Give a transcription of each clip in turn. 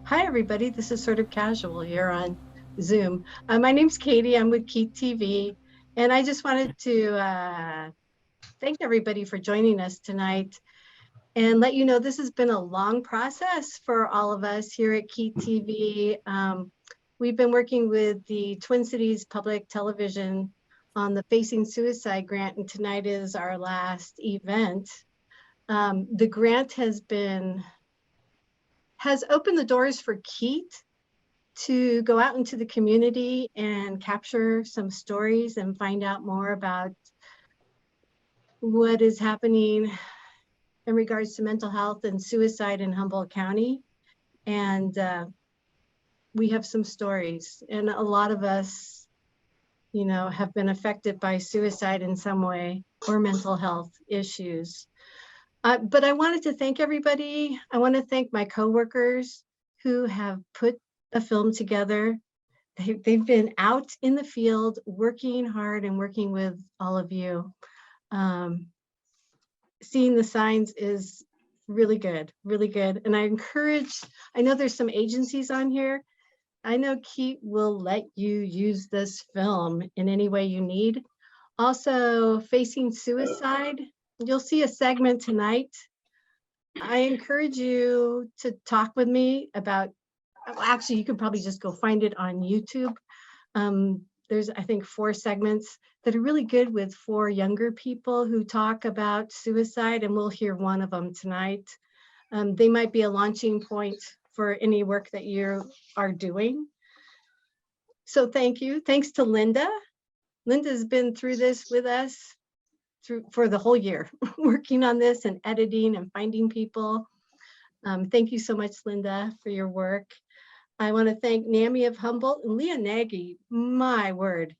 Hi, everybody. This is sort of casual here on Zoom. My name's Katie. I'm with KEET TV, and I just wanted to thank everybody for joining us tonight and let you know this has been a long process for all of us here at KEET TV. We've been working with the Twin Cities Public Television on the Facing Suicide grant, and tonight is our last event. The grant has opened the doors for KEET to go out into the community and capture some stories and find out more about what is happening in regards to mental health and suicide in Humboldt County. And we have some stories, and a lot of us, have been affected by suicide in some way or mental health issues. But I wanted to thank everybody. I want to thank my coworkers who have put a film together. They've been out in the field working hard and working with all of you. Seeing the signs is really good, really good. And I know there's some agencies on here. I know KEET will let you use this film in any way you need. Also, Facing Suicide, you'll see a segment tonight. I encourage you to talk with me about, actually, you could probably just go find it on YouTube. There's, I think, 4 segments that are really good with 4 younger people who talk about suicide, and we'll hear one of them tonight. They might be a launching point for any work that you are doing. So thank you. Thanks to Linda. Linda's been through this with us for the whole year, working on this and editing and finding people. Thank you so much, Linda, for your work. I want to thank NAMI of Humboldt and Leah Nagy. My word,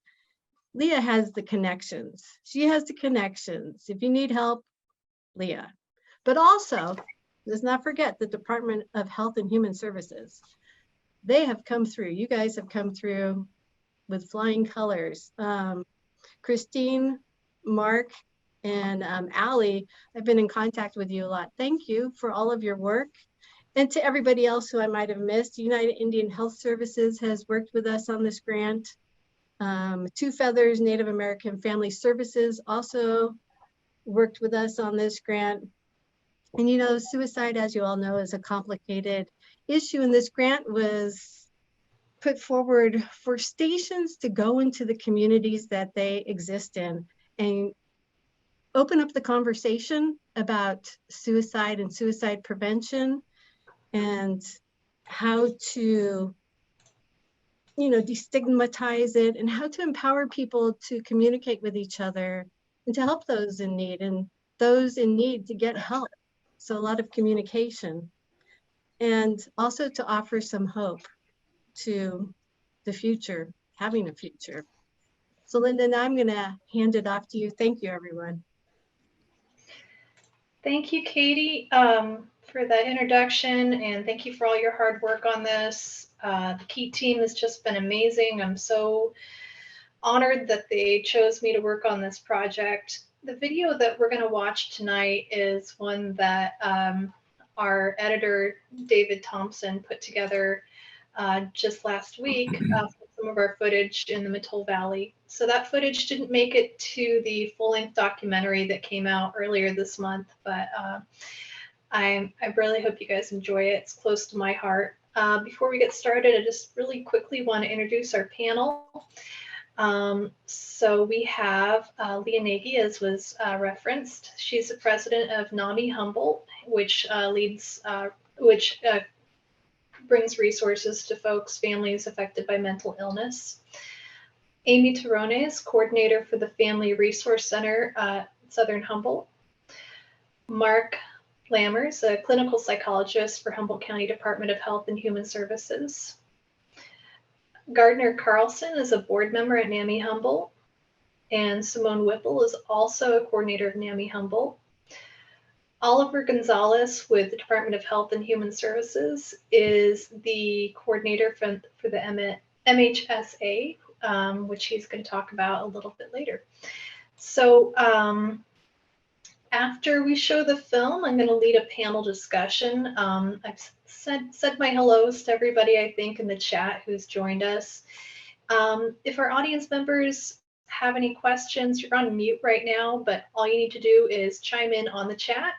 Leah has the connections. She has the connections. If you need help, Leah. But also, let's not forget the Department of Health and Human Services. They have come through. You guys have come through with flying colors. Christine, Mark, and Allie, I've been in contact with you a lot. Thank you for all of your work. And to everybody else who I might have missed, United Indian Health Services has worked with us on this grant. Two Feathers Native American Family Services also worked with us on this grant. And suicide, as you all know, is a complicated issue, and this grant was put forward for stations to go into the communities that they exist in and open up the conversation about suicide and suicide prevention, and how to, destigmatize it, and how to empower people to communicate with each other and to help those in need, and those in need to get help. So a lot of communication, and also to offer some hope to the future, having a future. So Linda, now I'm going to hand it off to you. Thank you, everyone. Thank you, Katie, for that introduction, and thank you for all your hard work on this. The KEET team has just been amazing. I'm so honored that they chose me to work on this project. The video that we're going to watch tonight is one that our editor, David Thompson, put together just last week for some of our footage in the Mattole Valley. So that footage didn't make it to the full-length documentary that came out earlier this month, but I really hope you guys enjoy it. It's close to my heart. Before we get started, I just really quickly want to introduce our panel. So we have Leah Nagy, as was referenced. She's the president of NAMI Humboldt, which brings resources to folks, families affected by mental illness. Amy Terrones, coordinator for the Family Resource Center at Southern Humboldt. Mark Lammers, a clinical psychologist for Humboldt County Department of Health and Human Services. Gardner Carlson is a board member at NAMI Humboldt, and Simone Whipple is also a coordinator of NAMI Humboldt. Oliver Gonzalez with the Department of Health and Human Services is the coordinator for the MHSA, which he's going to talk about a little bit later. So after we show the film, I'm going to lead a panel discussion. I've said my hellos to everybody, I think, in the chat who's joined us. If our audience members have any questions, you're on mute right now, but all you need to do is chime in on the chat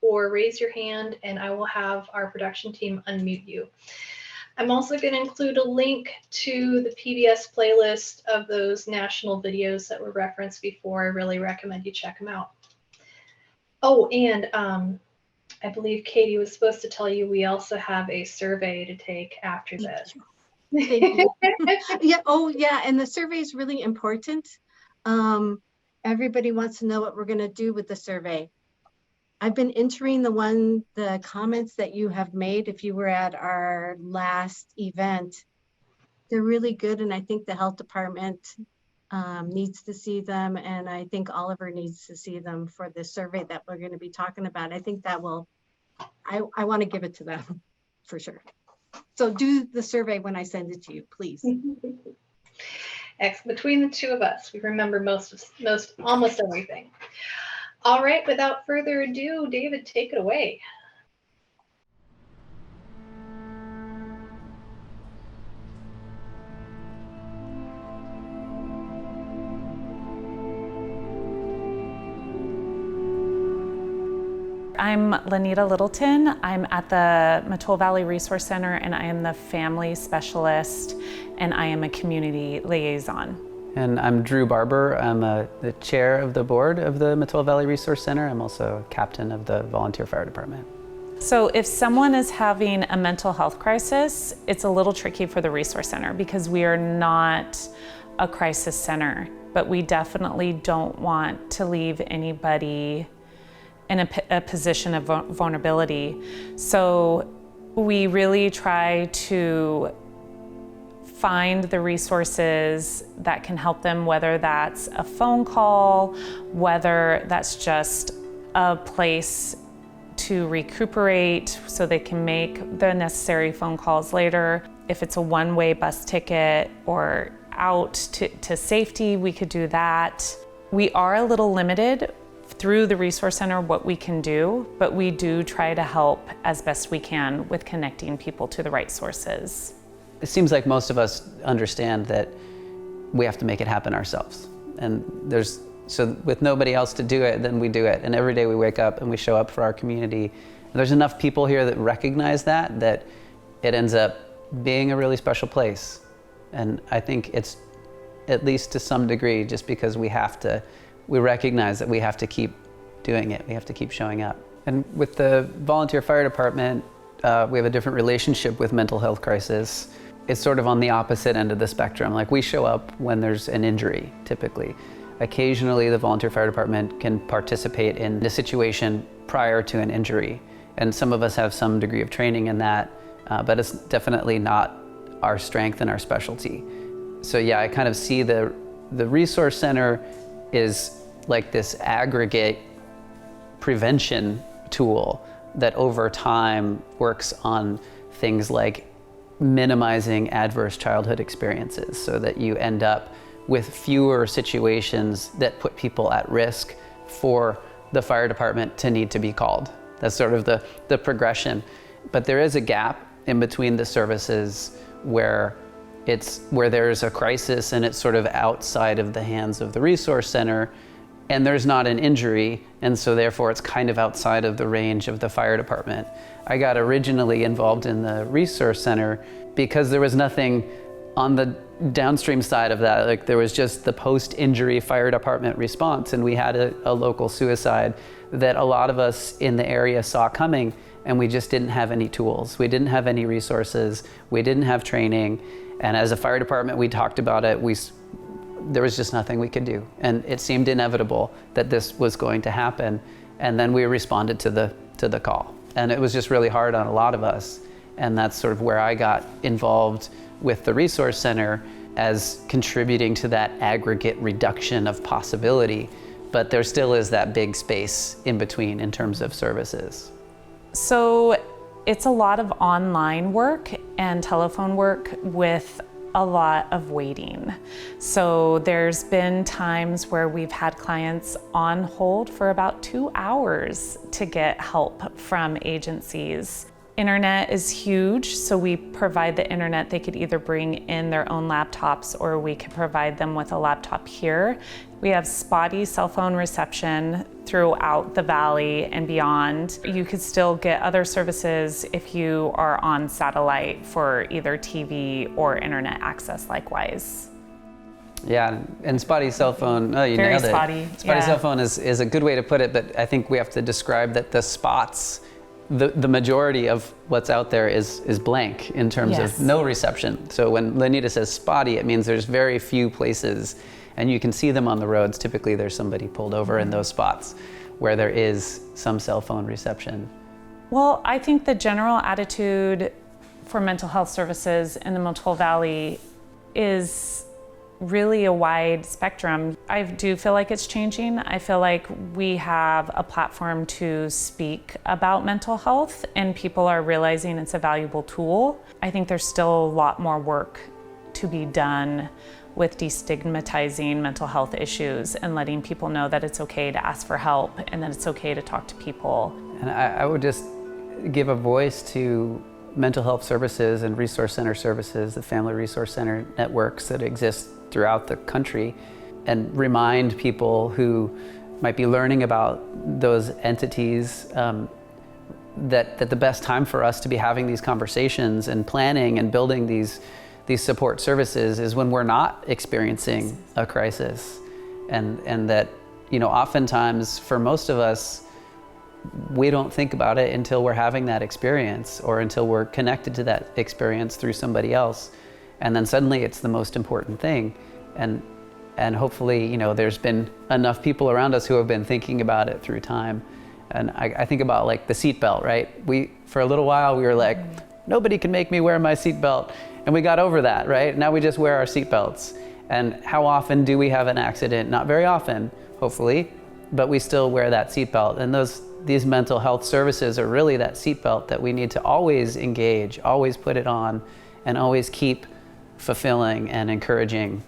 or raise your hand and I will have our production team unmute you. I'm also going to include a link to the PBS playlist of those national videos that were referenced before. I really recommend you check them out. Oh, and I believe Katie was supposed to tell you we also have a survey to take after this. Yeah. Oh, yeah. And the survey is really important. Everybody wants to know what we're going to do with the survey. I've been entering the comments that you have made. If you were at our last event, they're really good. And I think the health department needs to see them. And I think Oliver needs to see them for the survey that we're going to be talking about. I think that I want to give it to them for sure. So do the survey when I send it to you, please. Between the two of us, we remember almost everything. All right, without further ado, David, take it away. I'm Lanita Littleton. I'm at the Mattole Valley Resource Center and I am the family specialist and I am a community liaison. And I'm Drew Barber. I'm the chair of the board of the Mattole Valley Resource Center. I'm also captain of the volunteer fire department. So if someone is having a mental health crisis, it's a little tricky for the resource center because we are not a crisis center, but we definitely don't want to leave anybody in a position of vulnerability. So we really try to find the resources that can help them, whether that's a phone call, whether that's just a place to recuperate so they can make the necessary phone calls later. If it's a one-way bus ticket or out to safety, we could do that. We are a little limited through the Resource Center what we can do, but we do try to help as best we can with connecting people to the right sources. It seems like most of us understand that we have to make it happen ourselves. And so with nobody else to do it, then we do it. And every day we wake up and we show up for our community. And there's enough people here that recognize that it ends up being a really special place. And I think it's, at least to some degree, just because we recognize that we have to keep doing it. We have to keep showing up. And with the volunteer fire department, we have a different relationship with mental health crisis. It's sort of on the opposite end of the spectrum. Like, we show up when there's an injury, typically. Occasionally, the volunteer fire department can participate in a situation prior to an injury. And some of us have some degree of training in that, but it's definitely not our strength and our specialty. So yeah, I kind of see the resource center is like this aggregate prevention tool that over time works on things like minimizing adverse childhood experiences so that you end up with fewer situations that put people at risk for the fire department to need to be called. That's sort of the progression. But there is a gap in between the services where there's a crisis and it's sort of outside of the hands of the resource center, and there's not an injury, and so therefore it's kind of outside of the range of the fire department. I got originally involved in the resource center because there was nothing on the downstream side of that. Like, there was just the post-injury fire department response, and we had a local suicide that a lot of us in the area saw coming, and we just didn't have any tools. We didn't have any resources. We didn't have training. And as a fire department, we talked about it. There was just nothing we could do. And it seemed inevitable that this was going to happen. And then we responded to the call. And it was just really hard on a lot of us. And that's sort of where I got involved with the Resource Center, as contributing to that aggregate reduction of possibility. But there still is that big space in between in terms of services. So it's a lot of online work and telephone work with a lot of waiting. So there's been times where we've had clients on hold for about 2 hours to get help from agencies. Internet is huge, so we provide the internet. They could either bring in their own laptops or we could provide them with a laptop here. We have spotty cell phone reception throughout the valley and beyond. You could still get other services if you are on satellite for either TV or internet access likewise. Yeah, and spotty cell phone, oh, you Very nailed it. spotty, Spotty yeah. cell phone is a good way to put it, but I think we have to describe that the spots, the majority of what's out there is blank in terms Yes. of no reception. So when Lenita says spotty, it means there's very few places, and you can see them on the roads. Typically there's somebody pulled over in those spots where there is some cell phone reception. Well, I think the general attitude for mental health services in the Mattole Valley is really a wide spectrum. I do feel like it's changing. I feel like we have a platform to speak about mental health and people are realizing it's a valuable tool. I think there's still a lot more work to be done with destigmatizing mental health issues and letting people know that it's okay to ask for help and that it's okay to talk to people. And I would just give a voice to mental health services and resource center services, the family resource center networks that exist throughout the country, and remind people who might be learning about those entities that the best time for us to be having these conversations and planning and building these support services is when we're not experiencing a crisis, and that, you know, oftentimes for most of us, we don't think about it until we're having that experience or until we're connected to that experience through somebody else. And then suddenly it's the most important thing. And hopefully, you know, there's been enough people around us who have been thinking about it through time. And I think about like the seatbelt, right? For a little while, we were like, nobody can make me wear my seatbelt. And we got over that, right? Now we just wear our seatbelts. And how often do we have an accident? Not very often, hopefully, but we still wear that seatbelt. And these mental health services are really that seatbelt that we need to always engage, always put it on, and always keep fulfilling and encouraging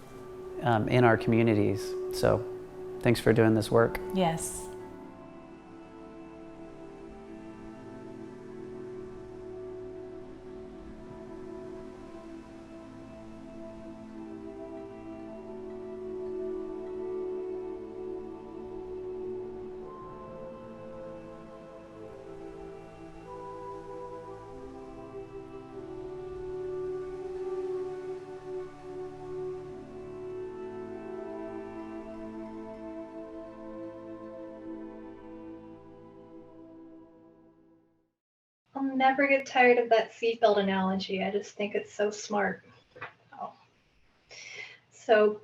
in our communities. So thanks for doing this work. Yes. I'll never get tired of that seatbelt analogy. I just think it's so smart. Oh. So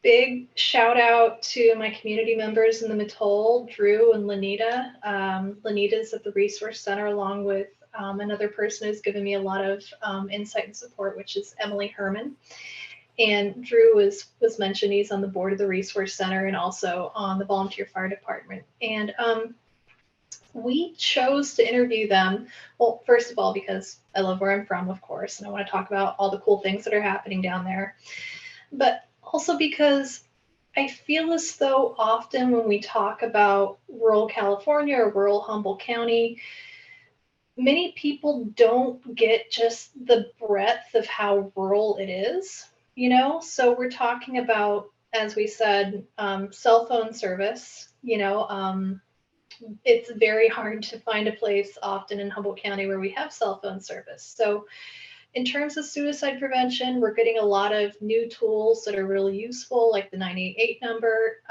big shout out to my community members in the Mattole, Drew and Lenita. Lenita's at the Resource Center along with another person who's given me a lot of insight and support, which is Emily Herman. And Drew was mentioned. He's on the board of the Resource Center and also on the volunteer fire department. And we chose to interview them, well, first of all, because I love where I'm from, of course, and I want to talk about all the cool things that are happening down there, but also because I feel as though often when we talk about rural California or rural Humboldt County, many people don't get just the breadth of how rural it is, you know? So we're talking about, as we said, cell phone service, you know, it's very hard to find a place often in Humboldt County where we have cell phone service. So in terms of suicide prevention, we're getting a lot of new tools that are really useful, like the 988 number.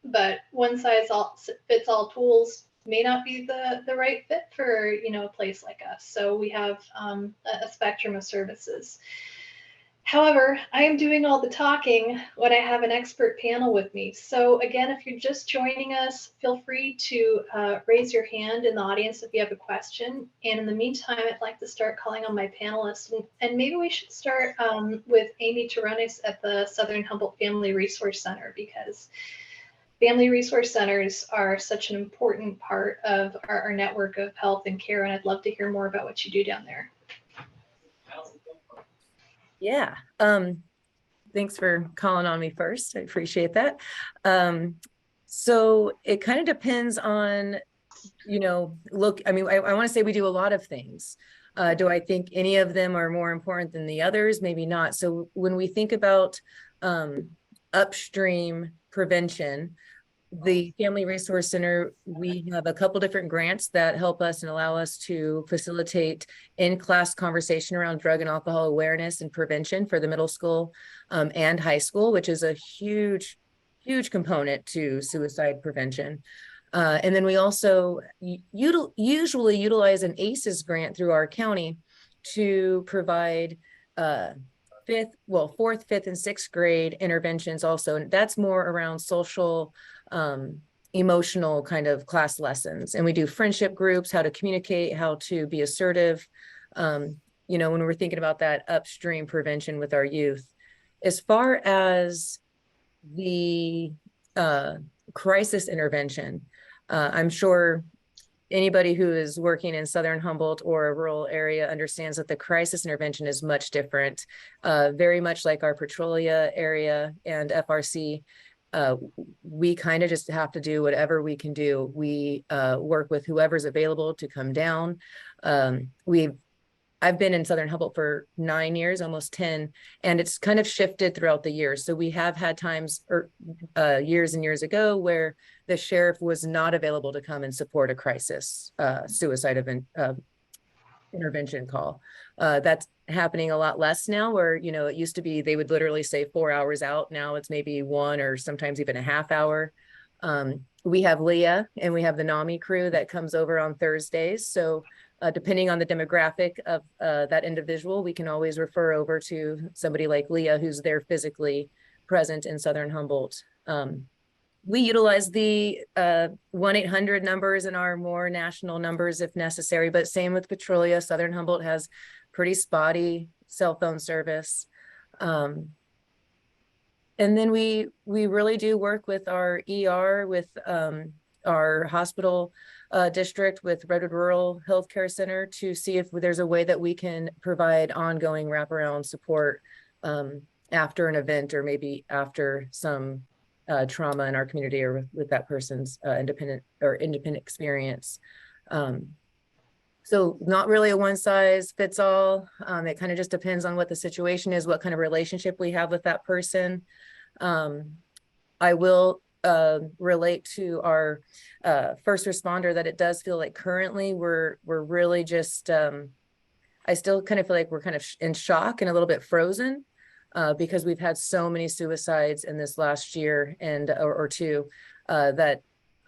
But one size fits all tools may not be the right fit for, you know, a place like us. So we have a spectrum of services. However, I am doing all the talking when I have an expert panel with me. So again, if you're just joining us, feel free to raise your hand in the audience if you have a question. And in the meantime, I'd like to start calling on my panelists. And maybe we should start with Amy Terrones at the Southern Humboldt Family Resource Center, because family resource centers are such an important part of our network of health and care. And I'd love to hear more about what you do down there. Yeah. Thanks for calling on me first. I appreciate that. So it kind of depends on, look, I mean, I want to say we do a lot of things. Do I think any of them are more important than the others? Maybe not. So when we think about upstream prevention, the Family Resource Center, we have a couple different grants that help us and allow us to facilitate in-class conversation around drug and alcohol awareness and prevention for the middle school and high school, which is a huge component to suicide prevention. And then we also usually utilize an ACEs grant through our county to provide fourth, fifth, and sixth grade interventions also. And that's more around social, emotional kind of class lessons. And we do friendship groups, how to communicate, how to be assertive. When we're thinking about that upstream prevention with our youth. As far as the crisis intervention, I'm sure anybody who is working in Southern Humboldt or a rural area understands that the crisis intervention is much different, very much like our Petrolia area and FRC. We kind of just have to do whatever we can do. We work with whoever's available to come down. I've been in Southern Humboldt for 9 years, almost 10, and it's kind of shifted throughout the years. So we have had times years and years ago where the sheriff was not available to come and support a crisis suicide event intervention call. That's happening a lot less now, where, it used to be they would literally say 4 hours out. Now it's maybe 1 or sometimes even a half hour. We have Leah and we have the NAMI crew that comes over on Thursdays. So depending on the demographic of that individual, we can always refer over to somebody like Leah, who's there physically present in Southern Humboldt. We utilize the 1-800 numbers and our more national numbers if necessary, but same with Petrolia. Southern Humboldt has pretty spotty cell phone service. And then we really do work with our ER, with our hospital district, with Redwood Rural Healthcare Center, to see if there's a way that we can provide ongoing wraparound support after an event, or maybe after some trauma in our community, or with that person's independent experience. So not really a one size fits all. It kind of just depends on what the situation is, what kind of relationship we have with that person. I will relate to our first responder that it does feel like currently we're really just, I still kind of feel like we're kind of in shock and a little bit frozen because we've had so many suicides in this last year or two that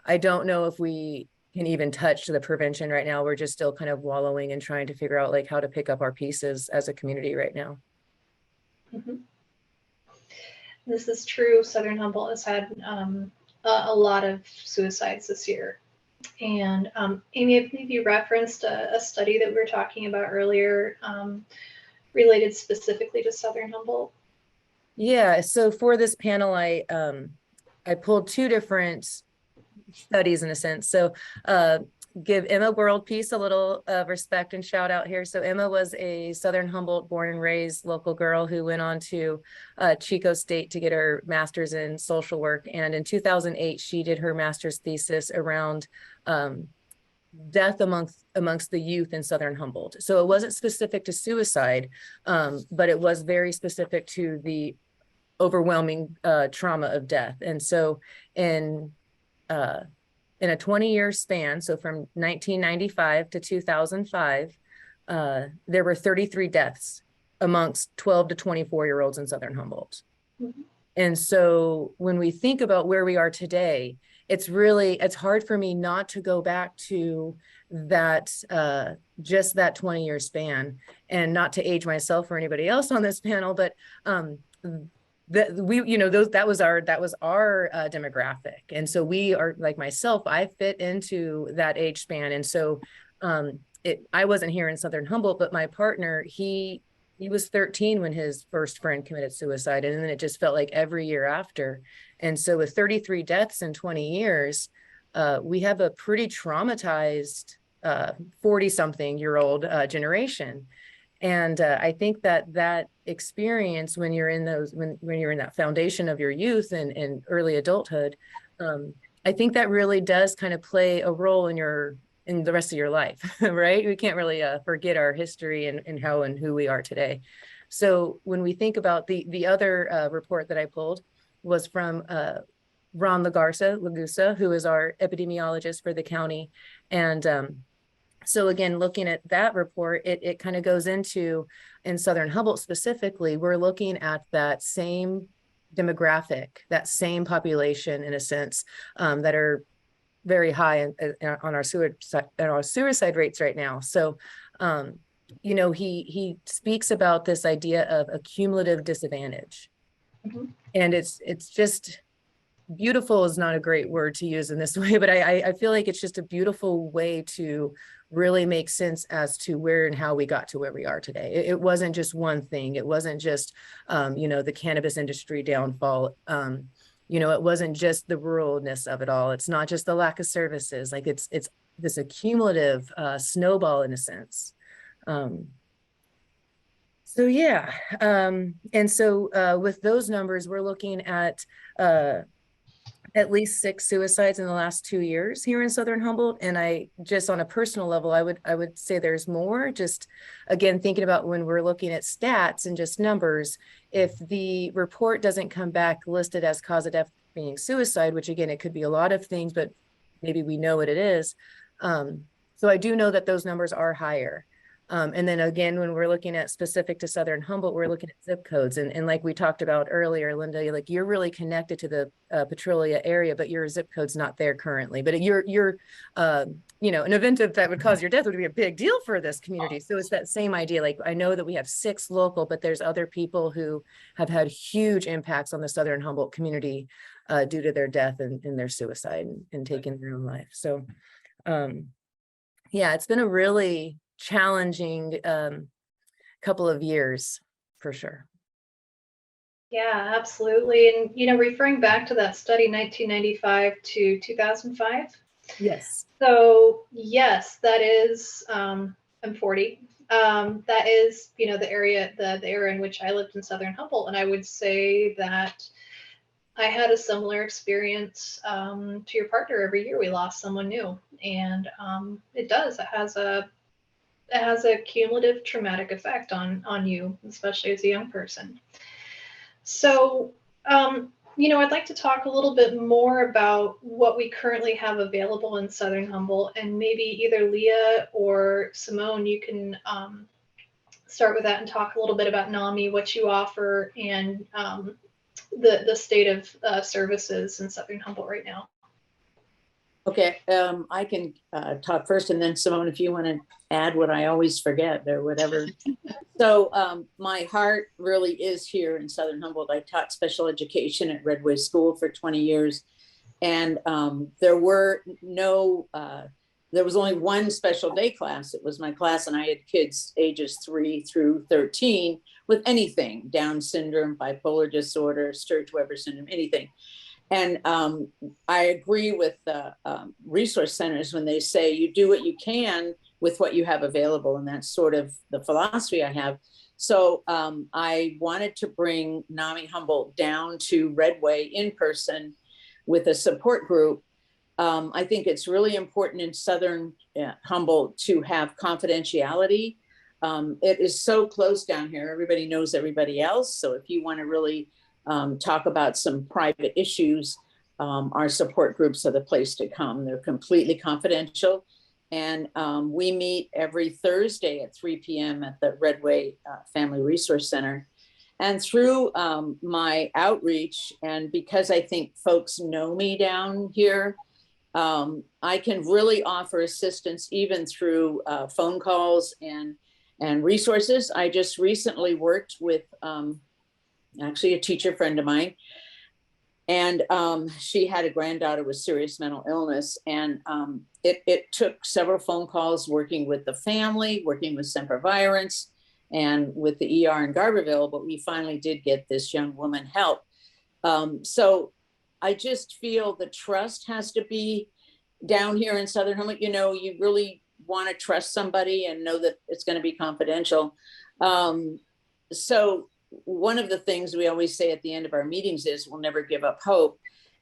I don't know if we can even touch the prevention right now. We're just still kind of wallowing and trying to figure out like how to pick up our pieces as a community right now. Mm-hmm. This is true. Southern Humboldt has had a lot of suicides this year. And Amy, I believe you referenced a study that we were talking about earlier related specifically to Southern Humboldt. Yeah, so for this panel, I pulled 2 different studies in a sense. So give Emma World Peace a little respect and shout out here. So Emma was a Southern Humboldt born and raised local girl who went on to Chico State to get her master's in social work. And in 2008, she did her master's thesis around death amongst the youth in Southern Humboldt. So it wasn't specific to suicide, but it was very specific to the overwhelming trauma of death. And so in a 20-year span, so from 1995 to 2005, there were 33 deaths amongst 12 to 24-year-olds in Southern Humboldt. Mm-hmm. And so when we think about where we are today, it's hard for me not to go back to that, just that 20-year span, and not to age myself or anybody else on this panel, but that was our demographic. And so we are, like myself, I fit into that age span. And so I wasn't here in Southern Humboldt, but my partner, he was 13 when his first friend committed suicide. And then it just felt like every year after. And so with 33 deaths in 20 years, we have a pretty traumatized 40-something-year-old generation. And I think that that experience when you're in those, when you're in that foundation of your youth and early adulthood, I think that really does kind of play a role in the rest of your life, right? We can't really forget our history and how and who we are today. So when we think about the other report that I pulled was from Ron Lagusa, who is our epidemiologist for the county. And so again, looking at that report, it kind of goes into, in Southern Humboldt specifically, we're looking at that same demographic, that same population in a sense, that are very high on our suicide rates right now. So, you know, he speaks about this idea of a cumulative disadvantage. Mhm. And it's just, beautiful is not a great word to use in this way, but I feel like it's just a beautiful way to really make sense as to where and how we got to where we are today. It wasn't just one thing. It wasn't just, you know, the cannabis industry downfall. You know, it wasn't just the ruralness of it all. It's not just the lack of services. Like it's this accumulative snowball in a sense. So yeah, and so with those numbers, we're looking at least 6 suicides in the last 2 years here in Southern Humboldt. And I just, on a personal level, I would say there's more. Just again, thinking about when we're looking at stats and just numbers, if the report doesn't come back listed as cause of death being suicide, which again, it could be a lot of things, but maybe we know what it is. So I do know that those numbers are higher. And then again, when we're looking at specific to Southern Humboldt, we're looking at zip codes. And like we talked about earlier, Linda, like you're really connected to the Petrolia area, but your zip code's not there currently. But you're you know, an event that would cause your death would be a big deal for this community. So it's that same idea. Like I know that we have 6 local, but there's other people who have had huge impacts on the Southern Humboldt community due to their death and their suicide and taking their own life. So yeah, it's been a really challenging couple of years for sure. Yeah, absolutely. And, you know, referring back to that study, 1995 to 2005. Yes. So yes, that is, I'm 40. That is, you know, the area in which I lived in Southern Humboldt. And I would say that I had a similar experience to your partner. Every year we lost someone new. And it has a cumulative traumatic effect on you, especially as a young person. So, you know, I'd like to talk a little bit more about what we currently have available in Southern Humboldt, and maybe either Leah or Simone, you can start with that and talk a little bit about NAMI, what you offer, and the state of services in Southern Humboldt right now. Okay, I can talk first, and then Simone, if you want to add what I always forget or whatever. So my heart really is here in Southern Humboldt. I taught special education at Redway School for 20 years, and there was only one special day class. It was my class, and I had kids ages 3 through 13 with anything: Down syndrome, bipolar disorder, Sturge-Weber syndrome, anything. And I agree with the resource centers when they say you do what you can with what you have available. And that's sort of the philosophy I have. So I wanted to bring NAMI Humboldt down to Redway in person with a support group. I think it's really important in Southern Humboldt to have confidentiality. It is so close down here. Everybody knows everybody else. So if you want to really talk about some private issues, our support groups are the place to come. They're completely confidential. And we meet every Thursday at 3 p.m. at the Redway Family Resource Center. And through my outreach, and because I think folks know me down here, I can really offer assistance even through phone calls and resources. I just recently worked with actually a teacher friend of mine, and she had a granddaughter with serious mental illness, and it took several phone calls working with the family, working with Semper Virens and with the ER in Garberville, but we finally did get this young woman help. So I just feel the trust has to be down here in Southern Humboldt. You know, you really want to trust somebody and know that it's going to be confidential. So one of the things we always say at the end of our meetings is we'll never give up hope.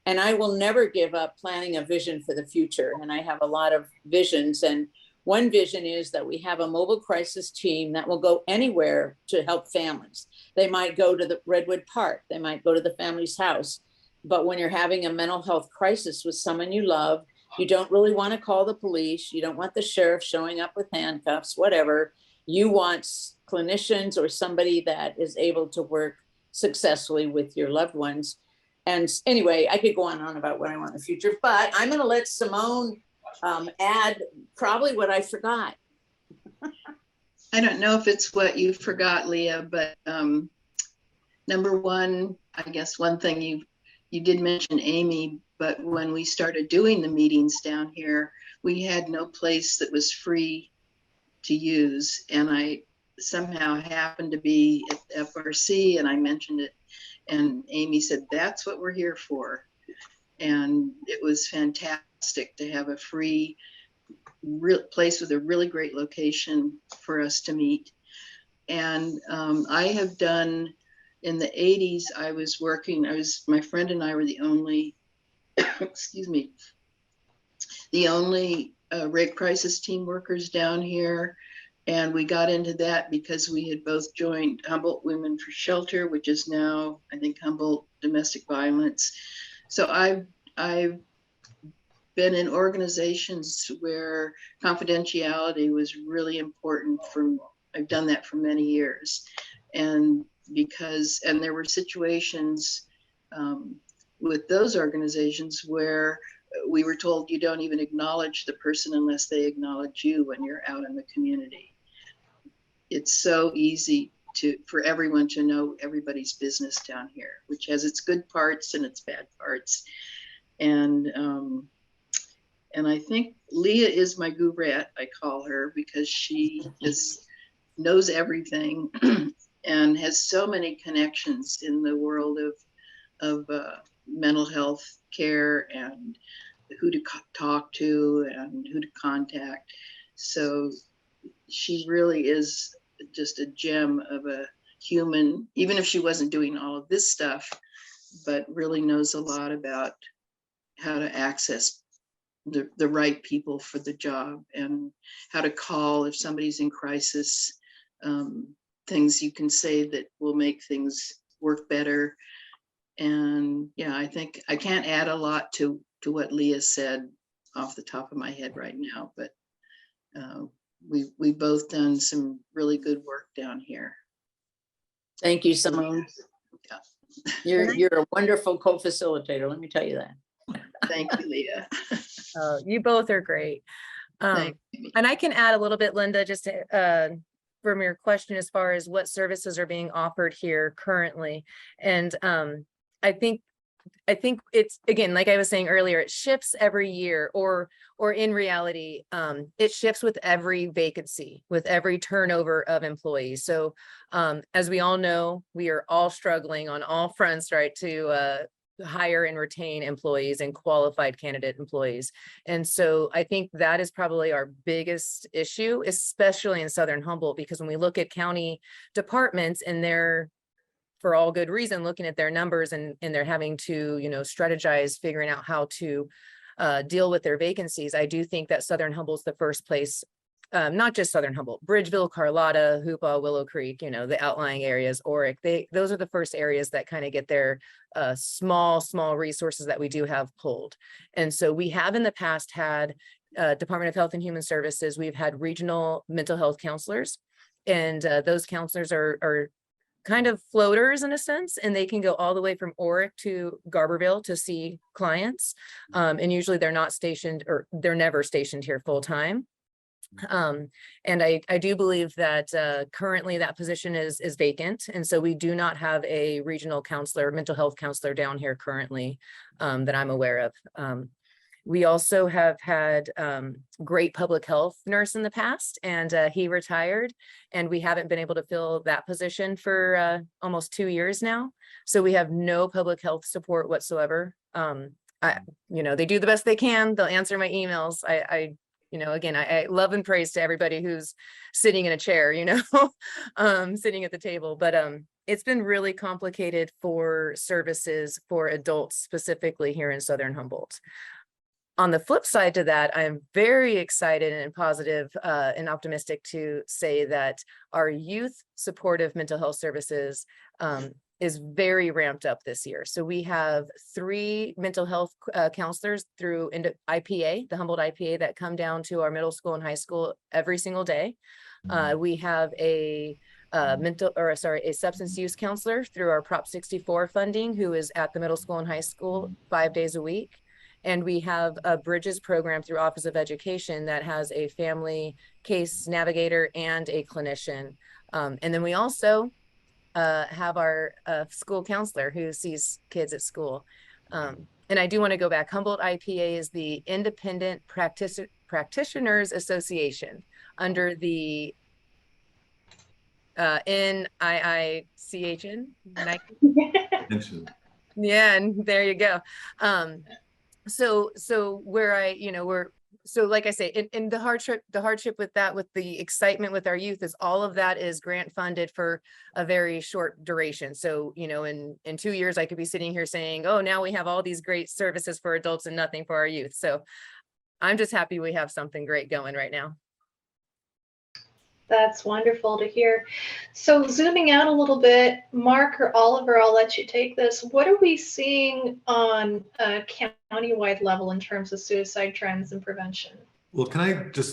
And I will never give up planning a vision for the future. And I have a lot of visions. And one vision is that we have a mobile crisis team that will go anywhere to help families. They might go to the Redwood Park. They might go to the family's house. But when you're having a mental health crisis with someone you love, you don't really want to call the police. You don't want the sheriff showing up with handcuffs, whatever. You want clinicians or somebody that is able to work successfully with your loved ones. And anyway, I could go on and on about what I want in the future, but I'm going to let Simone add probably what I forgot. I don't know if it's what you forgot, Leah, but number one, I guess one thing you did mention Amy, but when we started doing the meetings down here, we had no place that was free to use. And I somehow happened to be at FRC and I mentioned it. And Amy said, that's what we're here for. And it was fantastic to have a free place with a really great location for us to meet. And I have done, in the 80s, my friend and I were the only, excuse me, the only rape crisis team workers down here. And we got into that because we had both joined Humboldt Women for Shelter, which is now, I think, Humboldt Domestic Violence. So I've been in organizations where confidentiality was really important. I've done that for many years. And there were situations with those organizations where we were told you don't even acknowledge the person unless they acknowledge you when you're out in the community. It's so easy for everyone to know everybody's business down here, which has its good parts and its bad parts. And I think Leah is my gurette, I call her, because she just knows everything and has so many connections in the world of mental health care and who to talk to and who to contact. So she really is just a gem of a human, even if she wasn't doing all of this stuff, but really knows a lot about how to access the right people for the job and how to call if somebody's in crisis, things you can say that will make things work better. And yeah, I think I can't add a lot to what Leah said off the top of my head right now, but we've both done some really good work down here. Thank you, Simone. Yeah. You're a wonderful co-facilitator, let me tell you that. Thank you, Leah. You both are great. And I can add a little bit, Linda, just to, from your question as far as what services are being offered here currently. And I think it's, again, like I was saying earlier, it shifts every year, or in reality, it shifts with every vacancy, with every turnover of employees. So as we all know, we are all struggling on all fronts, right, to hire and retain employees and qualified candidate employees. And so I think that is probably our biggest issue, especially in Southern Humboldt, because when we look at county departments and they're, for all good reason, looking at their numbers and they're having to, strategize, figuring out how to deal with their vacancies. I do think that Southern Humboldt's the first place, not just Southern Humboldt, Bridgeville, Carlotta, Hoopa, Willow Creek, the outlying areas, Oric, those are the first areas that kind of get their small resources that we do have pulled. And so we have in the past had Department of Health and Human Services, we've had regional mental health counselors, and those counselors are kind of floaters in a sense, and they can go all the way from Oric to Garberville to see clients. And usually they're not stationed, or they're never stationed here full time. And I do believe that currently that position is vacant. And so we do not have a regional counselor, mental health counselor down here currently that I'm aware of. We also have had great public health nurse in the past, and he retired, and we haven't been able to fill that position for almost 2 years now. So we have no public health support whatsoever. They do the best they can. They'll answer my emails. again, I love and praise to everybody who's sitting in a chair, sitting at the table, but it's been really complicated for services for adults, specifically here in Southern Humboldt. On the flip side to that, I'm very excited and positive and optimistic to say that our youth supportive mental health services is very ramped up this year. So we have 3 mental health counselors through IPA, the Humboldt IPA, that come down to our middle school and high school every single day. We have a substance use counselor through our Prop 64 funding, who is at the middle school and high school 5 days a week. And we have a Bridges program through Office of Education that has a family case navigator and a clinician. And then we also have our school counselor who sees kids at school. And I do want to go back. Humboldt IPA is the Independent Practitioners Association under the NIICHN. Yeah, and there you go. So where like I say, in the hardship with that, with the excitement with our youth, is all of that is grant funded for a very short duration. So, in 2 years, I could be sitting here saying, oh, now we have all these great services for adults and nothing for our youth. So I'm just happy we have something great going right now. That's wonderful to hear. So zooming out a little bit, Mark or Oliver, I'll let you take this. What are we seeing on a countywide level in terms of suicide trends and prevention? Well, can I just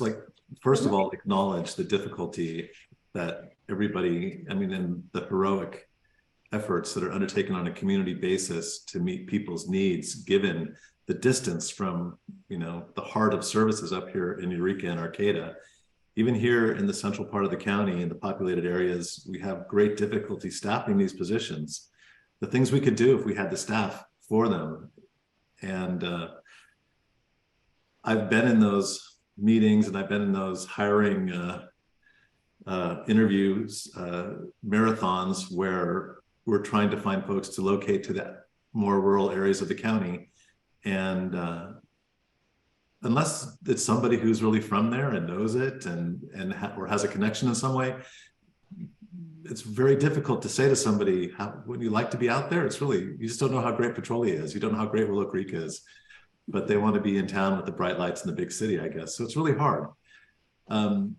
first of all, acknowledge the difficulty that everybody, and the heroic efforts that are undertaken on a community basis to meet people's needs, given the distance from, the heart of services up here in Eureka and Arcata. Even here in the central part of the county, in the populated areas, we have great difficulty staffing these positions. The things we could do if we had the staff for them. And I've been in those meetings, and I've been in those hiring interviews, marathons, where we're trying to find folks to locate to the more rural areas of the county. And unless it's somebody who's really from there and knows it or has a connection in some way, it's very difficult to say to somebody, would you like to be out there? You just don't know how great Petrolia is. You don't know how great Willow Creek is, but they want to be in town with the bright lights in the big city, I guess. So it's really hard. On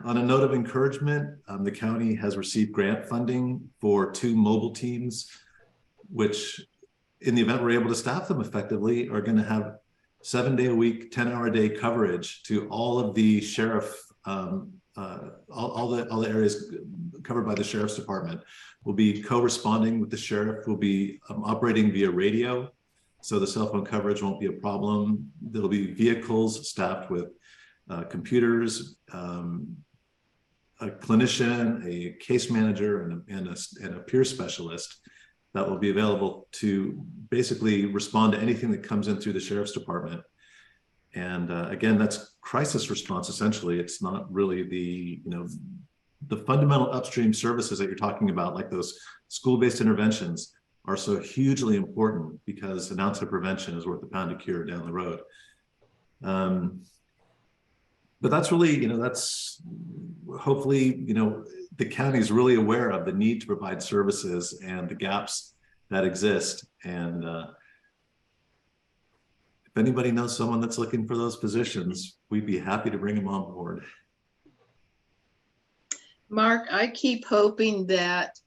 a note of encouragement, the county has received grant funding for 2 mobile teams, which in the event we're able to staff them effectively, are going to have 7-day-a-week, 10-hour-a-day coverage to all of the sheriff, all the areas covered by the sheriff's department. We'll be co-responding with the sheriff. We'll be operating via radio, so the cell phone coverage won't be a problem. There'll be vehicles staffed with computers, a clinician, a case manager, and a peer specialist that will be available to basically respond to anything that comes in through the sheriff's department. And again, that's crisis response. Essentially, it's not really the fundamental upstream services that you're talking about, like those school-based interventions, are so hugely important, because an ounce of prevention is worth a pound of cure down the road. But that's really, that's hopefully, the county is really aware of the need to provide services and the gaps that exist. And if anybody knows someone that's looking for those positions, we'd be happy to bring them on board. Mark, I keep hoping that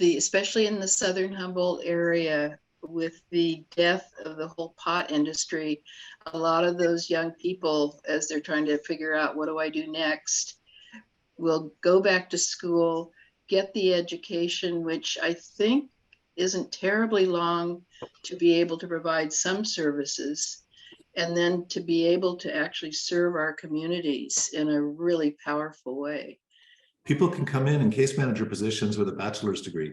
especially in the Southern Humboldt area, with the death of the whole pot industry, a lot of those young people, as they're trying to figure out what do I do next, will go back to school, get the education, which I think isn't terribly long, to be able to provide some services, and then to be able to actually serve our communities in a really powerful way. People can come in case manager positions with a bachelor's degree.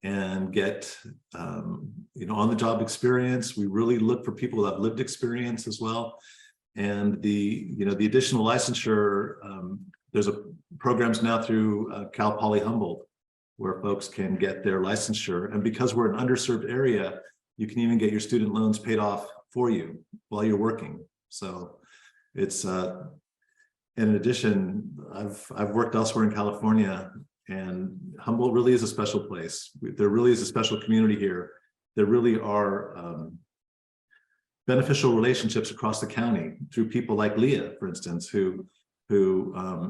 And get on-the-job experience. We really look for people that have lived experience as well. And the additional licensure, there's programs now through Cal Poly Humboldt where folks can get their licensure. And because we're an underserved area, you can even get your student loans paid off for you while you're working. So it's in addition, I've worked elsewhere in California, and Humboldt really is a special place. There really is a special community here. There really are beneficial relationships across the county through people like Leah, for instance, who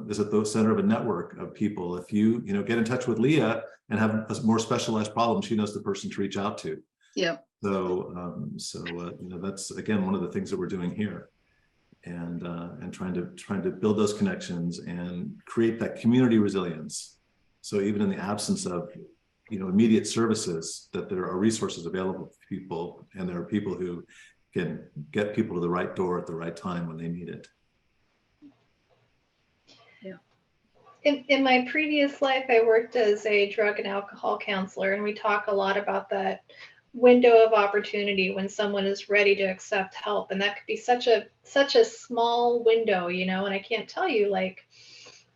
is at the center of a network of people. If you get in touch with Leah and have a more specialized problem, she knows the person to reach out to. Yeah. So that's again one of the things that we're doing here, and trying to build those connections and create that community resilience. So even in the absence of immediate services, that there are resources available to people, and there are people who can get people to the right door at the right time when they need it. In my previous life, I worked as a drug and alcohol counselor, and we talk a lot about that window of opportunity when someone is ready to accept help. And that could be such a small window, and I can't tell you like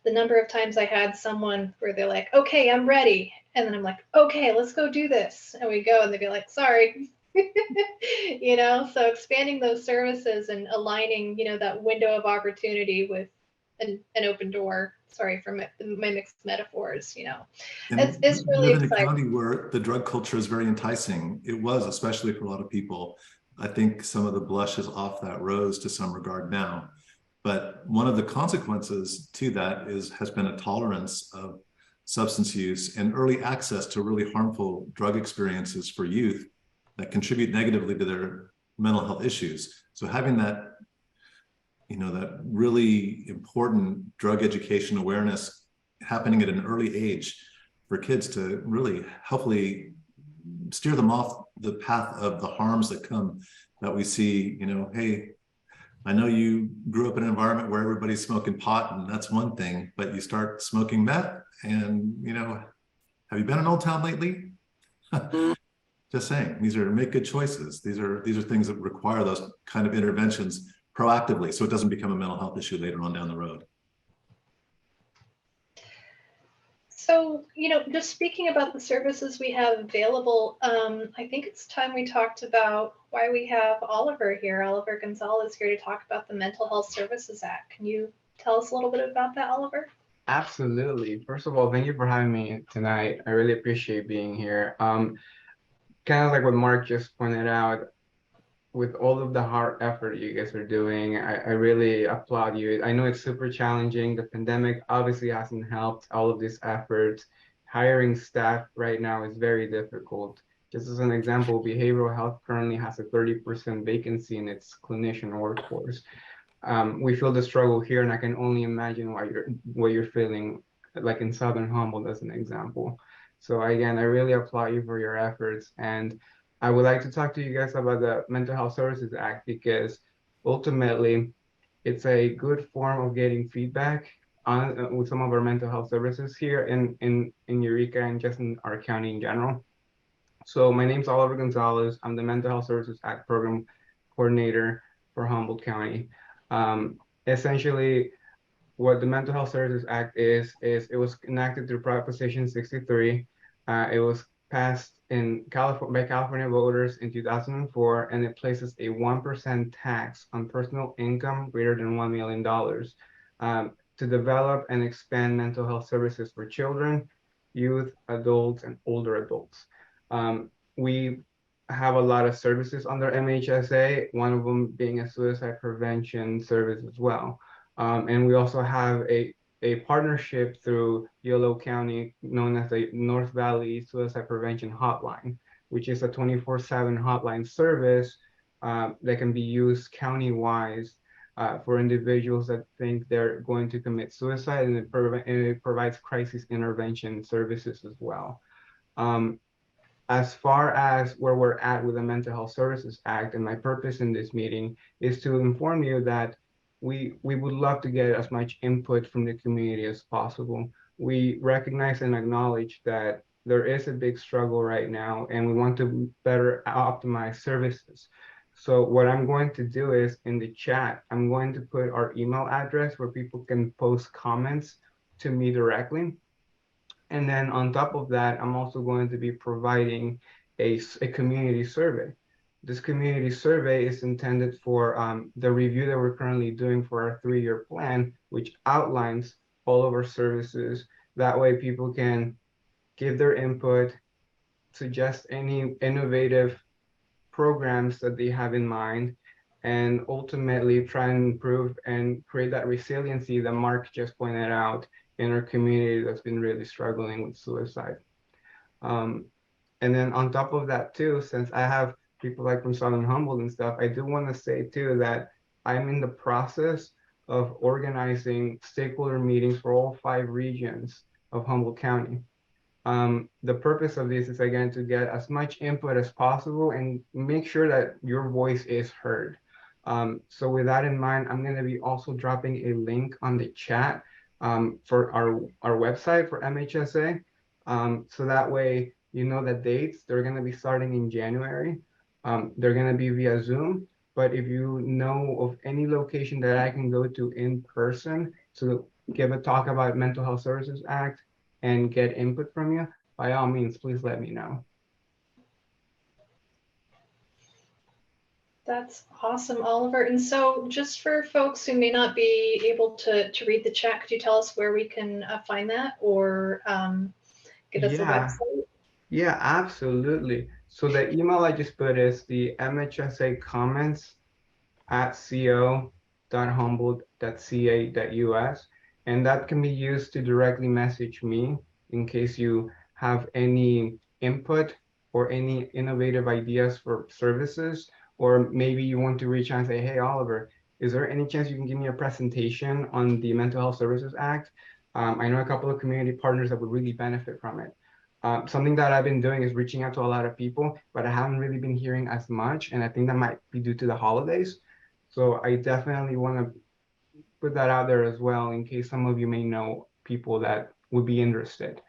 the number of times I had someone where they're like, okay, I'm ready. And then I'm like, okay, let's go do this. And we go, and they'd be like, sorry. So expanding those services and aligning, that window of opportunity with an open door. Sorry for my mixed metaphors, it's really live in exciting. a county where the drug culture is very enticing. It was, especially for a lot of people. I think some of the blush is off that rose to some regard now. But one of the consequences to that has been a tolerance of substance use and early access to really harmful drug experiences for youth that contribute negatively to their mental health issues. So having that that really important drug education awareness happening at an early age for kids to really hopefully steer them off the path of the harms that we see. Hey, I know you grew up in an environment where everybody's smoking pot, and that's one thing, but you start smoking meth, and have you been in Old Town lately? Just saying, make good choices. These are things that require those kind of interventions proactively, so it doesn't become a mental health issue later on down the road. So, just speaking about the services we have available, I think it's time we talked about why we have Oliver Gonzalez here to talk about the Mental Health Services Act. Can you tell us a little bit about that, Oliver? Absolutely. First of all, thank you for having me tonight. I really appreciate being here. Kind of like what Mark just pointed out, with all of the hard effort you guys are doing, I really applaud you. I know it's super challenging. The pandemic obviously hasn't helped all of these efforts. Hiring staff right now is very difficult. Just as an example, behavioral health currently has a 30% vacancy in its clinician workforce. We feel the struggle here, and I can only imagine what you're feeling, like in Southern Humboldt as an example. So again, I really applaud you for your efforts, and I would like to talk to you guys about the Mental Health Services Act, because ultimately it's a good form of getting feedback on with some of our mental health services here in Eureka and just in our county in general. So my name's Oliver Gonzalez. I'm the Mental Health Services Act Program Coordinator for Humboldt County. Essentially, what the Mental Health Services Act is it was enacted through Proposition 63. It was passed in California by California voters in 2004, and it places a 1% tax on personal income greater than $1 million to develop and expand mental health services for children, youth, adults, and older adults. We have a lot of services under MHSA, one of them being a suicide prevention service as well. And we also have a partnership through Yolo County known as the North Valley Suicide Prevention Hotline, which is a 24/7 hotline service that can be used county-wide for individuals that think they're going to commit suicide, and it provides crisis intervention services as well. As far as where we're at with the Mental Health Services Act, and my purpose in this meeting is to inform you that we would love to get as much input from the community as possible. We recognize and acknowledge that there is a big struggle right now, and we want to better optimize services. So what I'm going to do is, in the chat, I'm going to put our email address where people can post comments to me directly. And then on top of that, I'm also going to be providing a community survey. this community survey is intended for the review that we're currently doing for our 3-year plan, which outlines all of our services. That way people can give their input, suggest any innovative programs that they have in mind, and ultimately try and improve and create that resiliency that Mark just pointed out in our community that's been really struggling with suicide. And then on top of that too, since I have people like from Southern Humboldt and stuff, I do want to say too that I'm in the process of organizing stakeholder meetings for all 5 regions of Humboldt County. The purpose of this is again to get as much input as possible and make sure that your voice is heard. So with that in mind, I'm going to be also dropping a link on the chat for our website for MHSA. So that way, you know the dates. They're going to be starting in January. They're going to be via Zoom. But if you know of any location that I can go to in person to give a talk about Mental Health Services Act and get input from you, by all means, please let me know. That's awesome, Oliver. And so just for folks who may not be able to read the chat, could you tell us where we can find that, or give us a website? Yeah, absolutely. So the email I just put is the MHSA comments at co.humboldt.ca.us. And that can be used to directly message me in case you have any input or any innovative ideas for services, or maybe you want to reach out and say, hey, Oliver, is there any chance you can give me a presentation on the Mental Health Services Act? I know a couple of community partners that would really benefit from it. Something that I've been doing is reaching out to a lot of people, but I haven't really been hearing as much. And I think that might be due to the holidays. So I definitely want to put that out there as well in case some of you may know people that would be interested.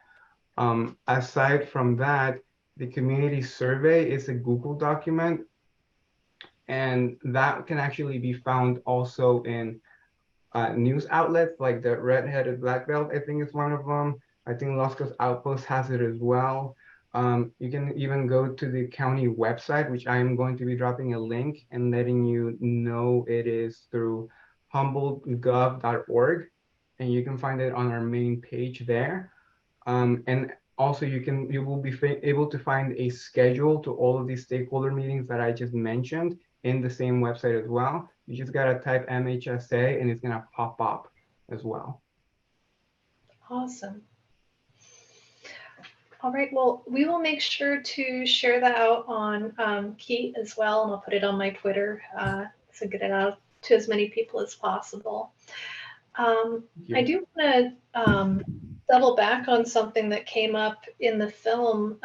Aside from that, the community survey is a Google document, and that can actually be found also in news outlets like the Red-Headed Black Belt, I think is one of them. I think Los Cos Outpost has it as well. You can even go to the county website, which I am going to be dropping a link and letting you know it is through humboldtgov.org, and you can find it on our main page there. And also you will be able to find a schedule to all of these stakeholder meetings that I just mentioned in the same website as well. You just gotta type MHSA and it's gonna pop up as well. Awesome. All right, well, we will make sure to share that out on KEET as well, and I'll put it on my Twitter to get it out to as many people as possible. I do want to double back on something that came up in the film,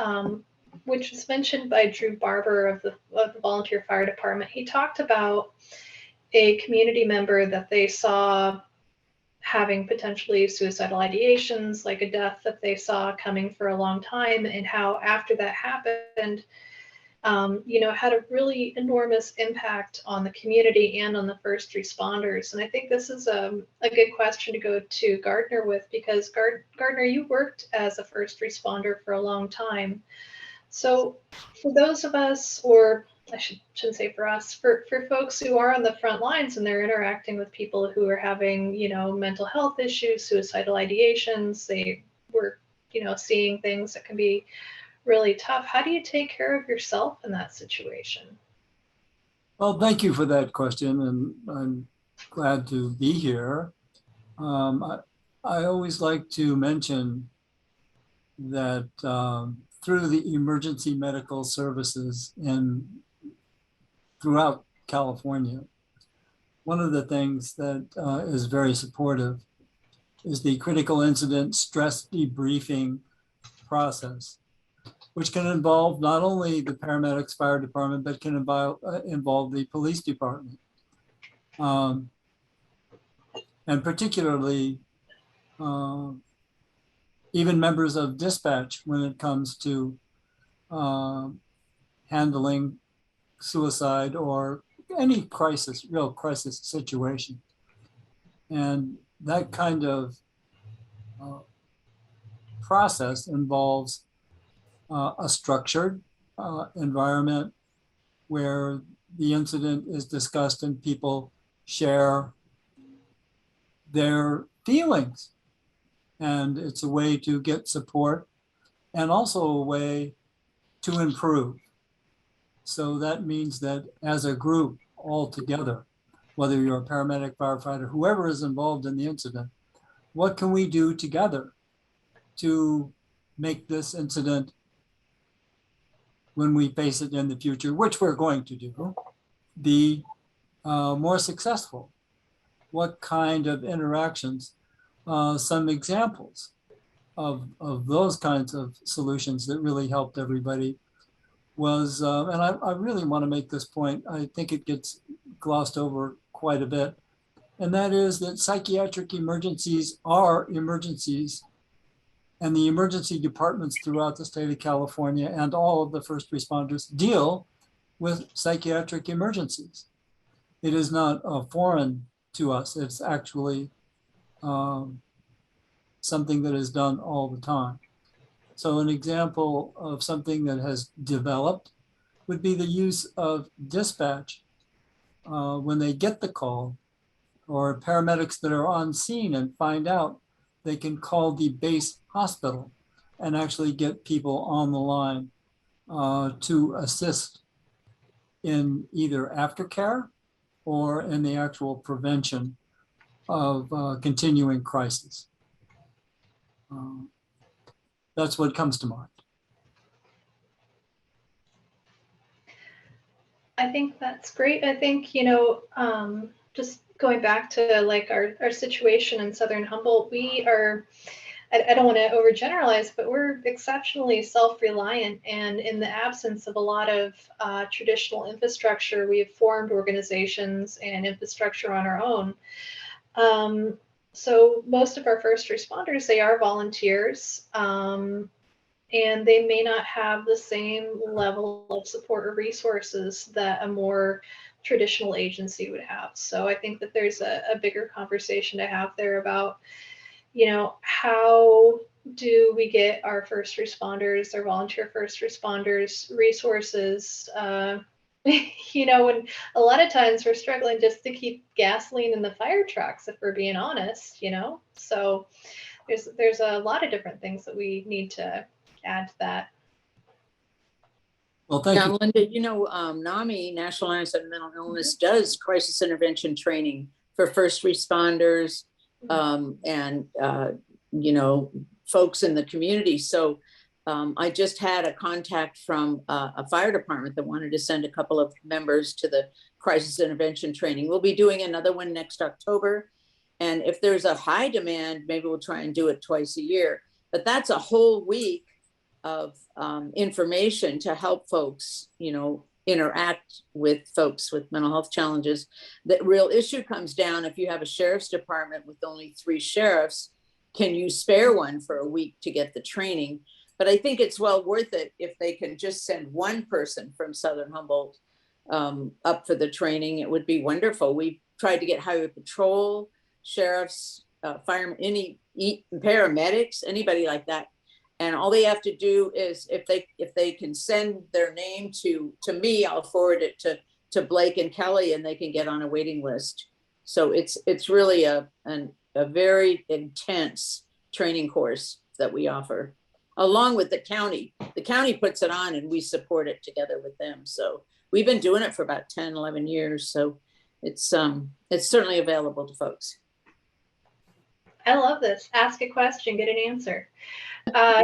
which was mentioned by Drew Barber of the Volunteer Fire Department. He talked about a community member that they saw having potentially suicidal ideations, like a death that they saw coming for a long time, and how after that happened, had a really enormous impact on the community and on the first responders. And I think this is a good question to go to Gardner with, because Gardner, you worked as a first responder for a long time. So for those of us, or I shouldn't say for us, for folks who are on the front lines and they're interacting with people who are having, mental health issues, suicidal ideations, they were, seeing things that can be really tough. How do you take care of yourself in that situation? Well, thank you for that question, and I'm glad to be here. I always like to mention that through the emergency medical services throughout California, one of the things that is very supportive is the critical incident stress debriefing process, which can involve not only the paramedics, fire department, but can involve the police department. And particularly even members of dispatch when it comes to handling suicide or any real crisis situation. And that kind of process involves a structured environment where the incident is discussed and people share their feelings. And it's a way to get support and also a way to improve. So that means that as a group all together, whether you're a paramedic, firefighter, whoever is involved in the incident, what can we do together to make this incident, when we face it in the future, which we're going to do, be more successful? What kind of interactions? Some examples of those kinds of solutions that really helped everybody was, and I really want to make this point, I think it gets glossed over quite a bit, and that is that psychiatric emergencies are emergencies, and the emergency departments throughout the state of California and all of the first responders deal with psychiatric emergencies. It is not foreign to us. It's actually something that is done all the time. So an example of something that has developed would be the use of dispatch when they get the call, or paramedics that are on scene and find out, they can call the base hospital and actually get people on the line to assist in either aftercare or in the actual prevention of continuing crisis. That's what comes to mind. I think that's great. I think, just going back to like our situation in Southern Humboldt, we are, I don't want to overgeneralize, but we're exceptionally self-reliant, and in the absence of a lot of traditional infrastructure, we have formed organizations and infrastructure on our own. So most of our first responders, they are volunteers, and they may not have the same level of support or resources that a more traditional agency would have. So I think that there's a bigger conversation to have there about, how do we get our first responders, our volunteer first responders resources, when a lot of times we're struggling just to keep gasoline in the fire trucks, if we're being honest, so there's a lot of different things that we need to add to that. Well, thank you. Linda, NAMI, National Alliance on Mental Illness, does crisis intervention training for first responders and folks in the community. So I just had a contact from a fire department that wanted to send a couple of members to the crisis intervention training. We'll be doing another one next October. And if there's a high demand, maybe we'll try and do it twice a year. But that's a whole week of information to help folks, interact with folks with mental health challenges. The real issue comes down if you have a sheriff's department with only 3 sheriffs, can you spare one for a week to get the training? But I think it's well worth it if they can just send one person from Southern Humboldt up for the training. It would be wonderful. We tried to get highway patrol, sheriffs, firemen, any paramedics, anybody like that. And all they have to do is if they can send their name to me, I'll forward it to Blake and Kelly, and they can get on a waiting list. So it's really a very intense training course that we offer, along with the county. The county puts it on and we support it together with them. So we've been doing it for about 10, 11 years. So it's certainly available to folks. I love this. Ask a question, get an answer.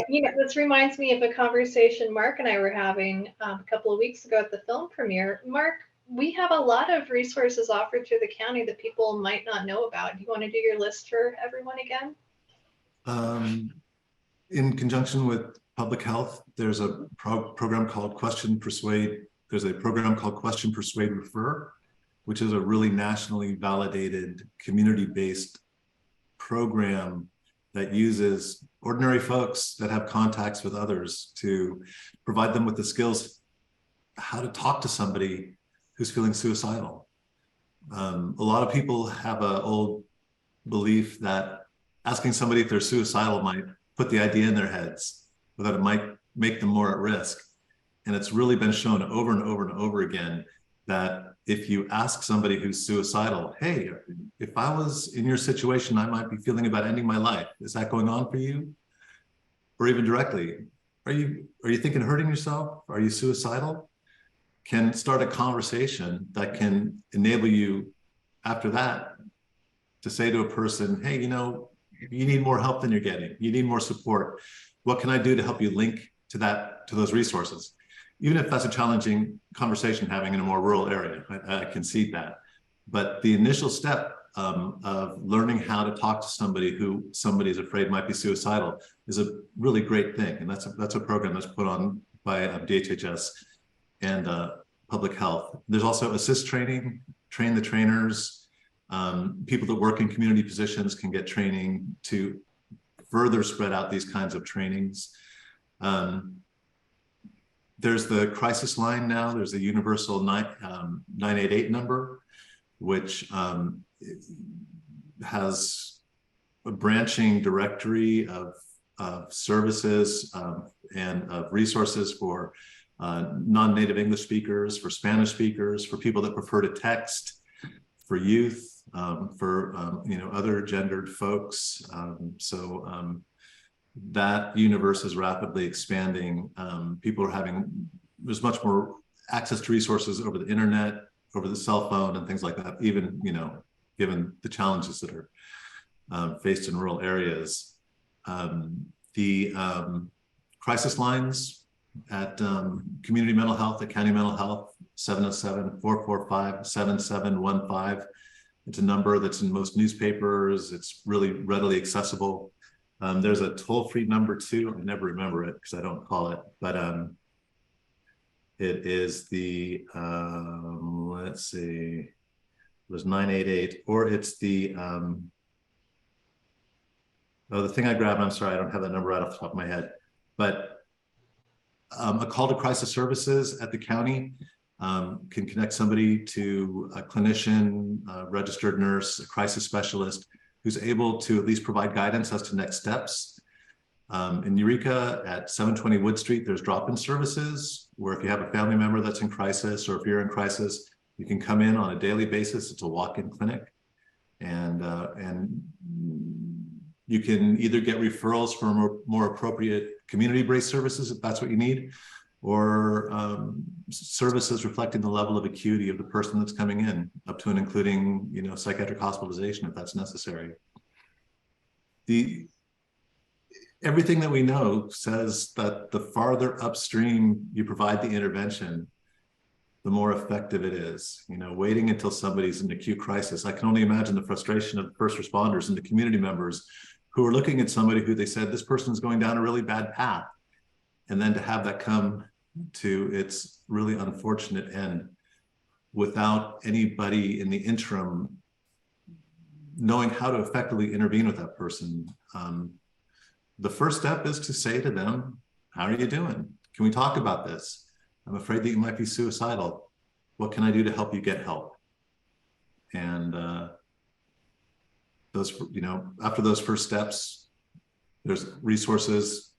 This reminds me of a conversation Mark and I were having a couple of weeks ago at the film premiere. Mark, we have a lot of resources offered through the county that people might not know about. Do you want to do your list for everyone again? In conjunction with public health, there's a program called Question, Persuade. There's a program called Question, Persuade, Refer, which is a really nationally validated, community-based program that uses ordinary folks that have contacts with others to provide them with the skills how to talk to somebody who's feeling suicidal. A lot of people have an old belief that asking somebody if they're suicidal might put the idea in their heads, or that it might make them more at risk. And it's really been shown over and over and over again that if you ask somebody who's suicidal, hey, if I was in your situation, I might be feeling about ending my life. Is that going on for you? Or even directly, are you thinking of hurting yourself? Are you suicidal? Can start a conversation that can enable you after that to say to a person, hey, you know, you need more help than you're getting. You need more support. What can I do to help you link to those resources? Even if that's a challenging conversation having in a more rural area, I concede that. But the initial step of learning how to talk to somebody who somebody is afraid might be suicidal is a really great thing. And that's a program that's put on by DHHS and public health. There's also assist training, train the trainers. People that work in community positions can get training to further spread out these kinds of trainings. There's the crisis line now. There's a universal 988 number, which has a branching directory of services and of resources for non-native English speakers, for Spanish speakers, for people that prefer to text, for youth, for other gendered folks. That universe is rapidly expanding. People are there's much more access to resources over the internet, over the cell phone and things like that, even, given the challenges that are faced in rural areas. The crisis lines at community mental health, at county mental health, 707-445-7715. It's a number that's in most newspapers. It's really readily accessible. There's a toll-free number too. I never remember it because I don't call it, but it is the, let's see, it was 988, or it's the, the thing I grabbed, I'm sorry, I don't have that number right off the top of my head, but a call to crisis services at the county can connect somebody to a clinician, a registered nurse, a crisis specialist, who's able to at least provide guidance as to next steps. In Eureka at 720 Wood Street, there's drop-in services where if you have a family member that's in crisis or if you're in crisis, you can come in on a daily basis. It's a walk-in clinic. And you can either get referrals for more appropriate community-based services if that's what you need, or services reflecting the level of acuity of the person that's coming in, up to and including, psychiatric hospitalization if that's necessary. Everything that we know says that the farther upstream you provide the intervention, the more effective it is. Waiting until somebody's in acute crisis. I can only imagine the frustration of the first responders and the community members who are looking at somebody who they said, this person's going down a really bad path. And then to have that come to its really unfortunate end without anybody in the interim knowing how to effectively intervene with that person. The first step is to say to them, how are you doing? Can we talk about this? I'm afraid that you might be suicidal. What can I do to help you get help? And after those first steps, there's resources.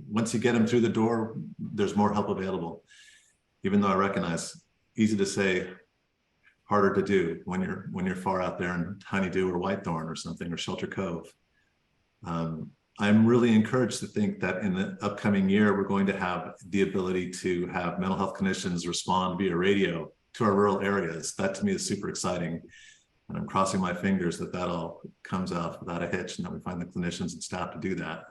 Once you get them through the door, there's more help available. Even though I recognize, easy to say, harder to do when you're far out there in Honeydew or Whitethorn or something, or Shelter Cove. I'm really encouraged to think that in the upcoming year, we're going to have the ability to have mental health clinicians respond via radio to our rural areas. That to me is super exciting. And I'm crossing my fingers that all comes out without a hitch and that we find the clinicians and staff to do that.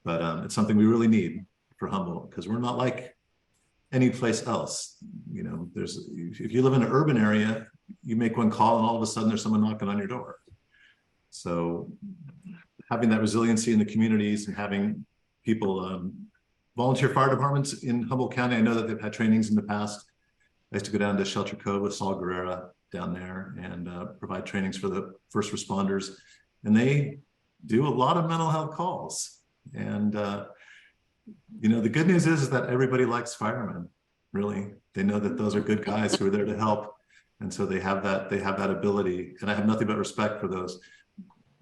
But it's something we really need for Humboldt because we're not like any place else. If you live in an urban area, you make one call and all of a sudden there's someone knocking on your door. So having that resiliency in the communities and having people, volunteer fire departments in Humboldt County, I know that they've had trainings in the past. I used to go down to Shelter Cove with Saul Guerrera down there and provide trainings for the first responders. And they do a lot of mental health calls. And, the good news is that everybody likes firemen, really. They know that those are good guys who are there to help. And so they have that ability. And I have nothing but respect for those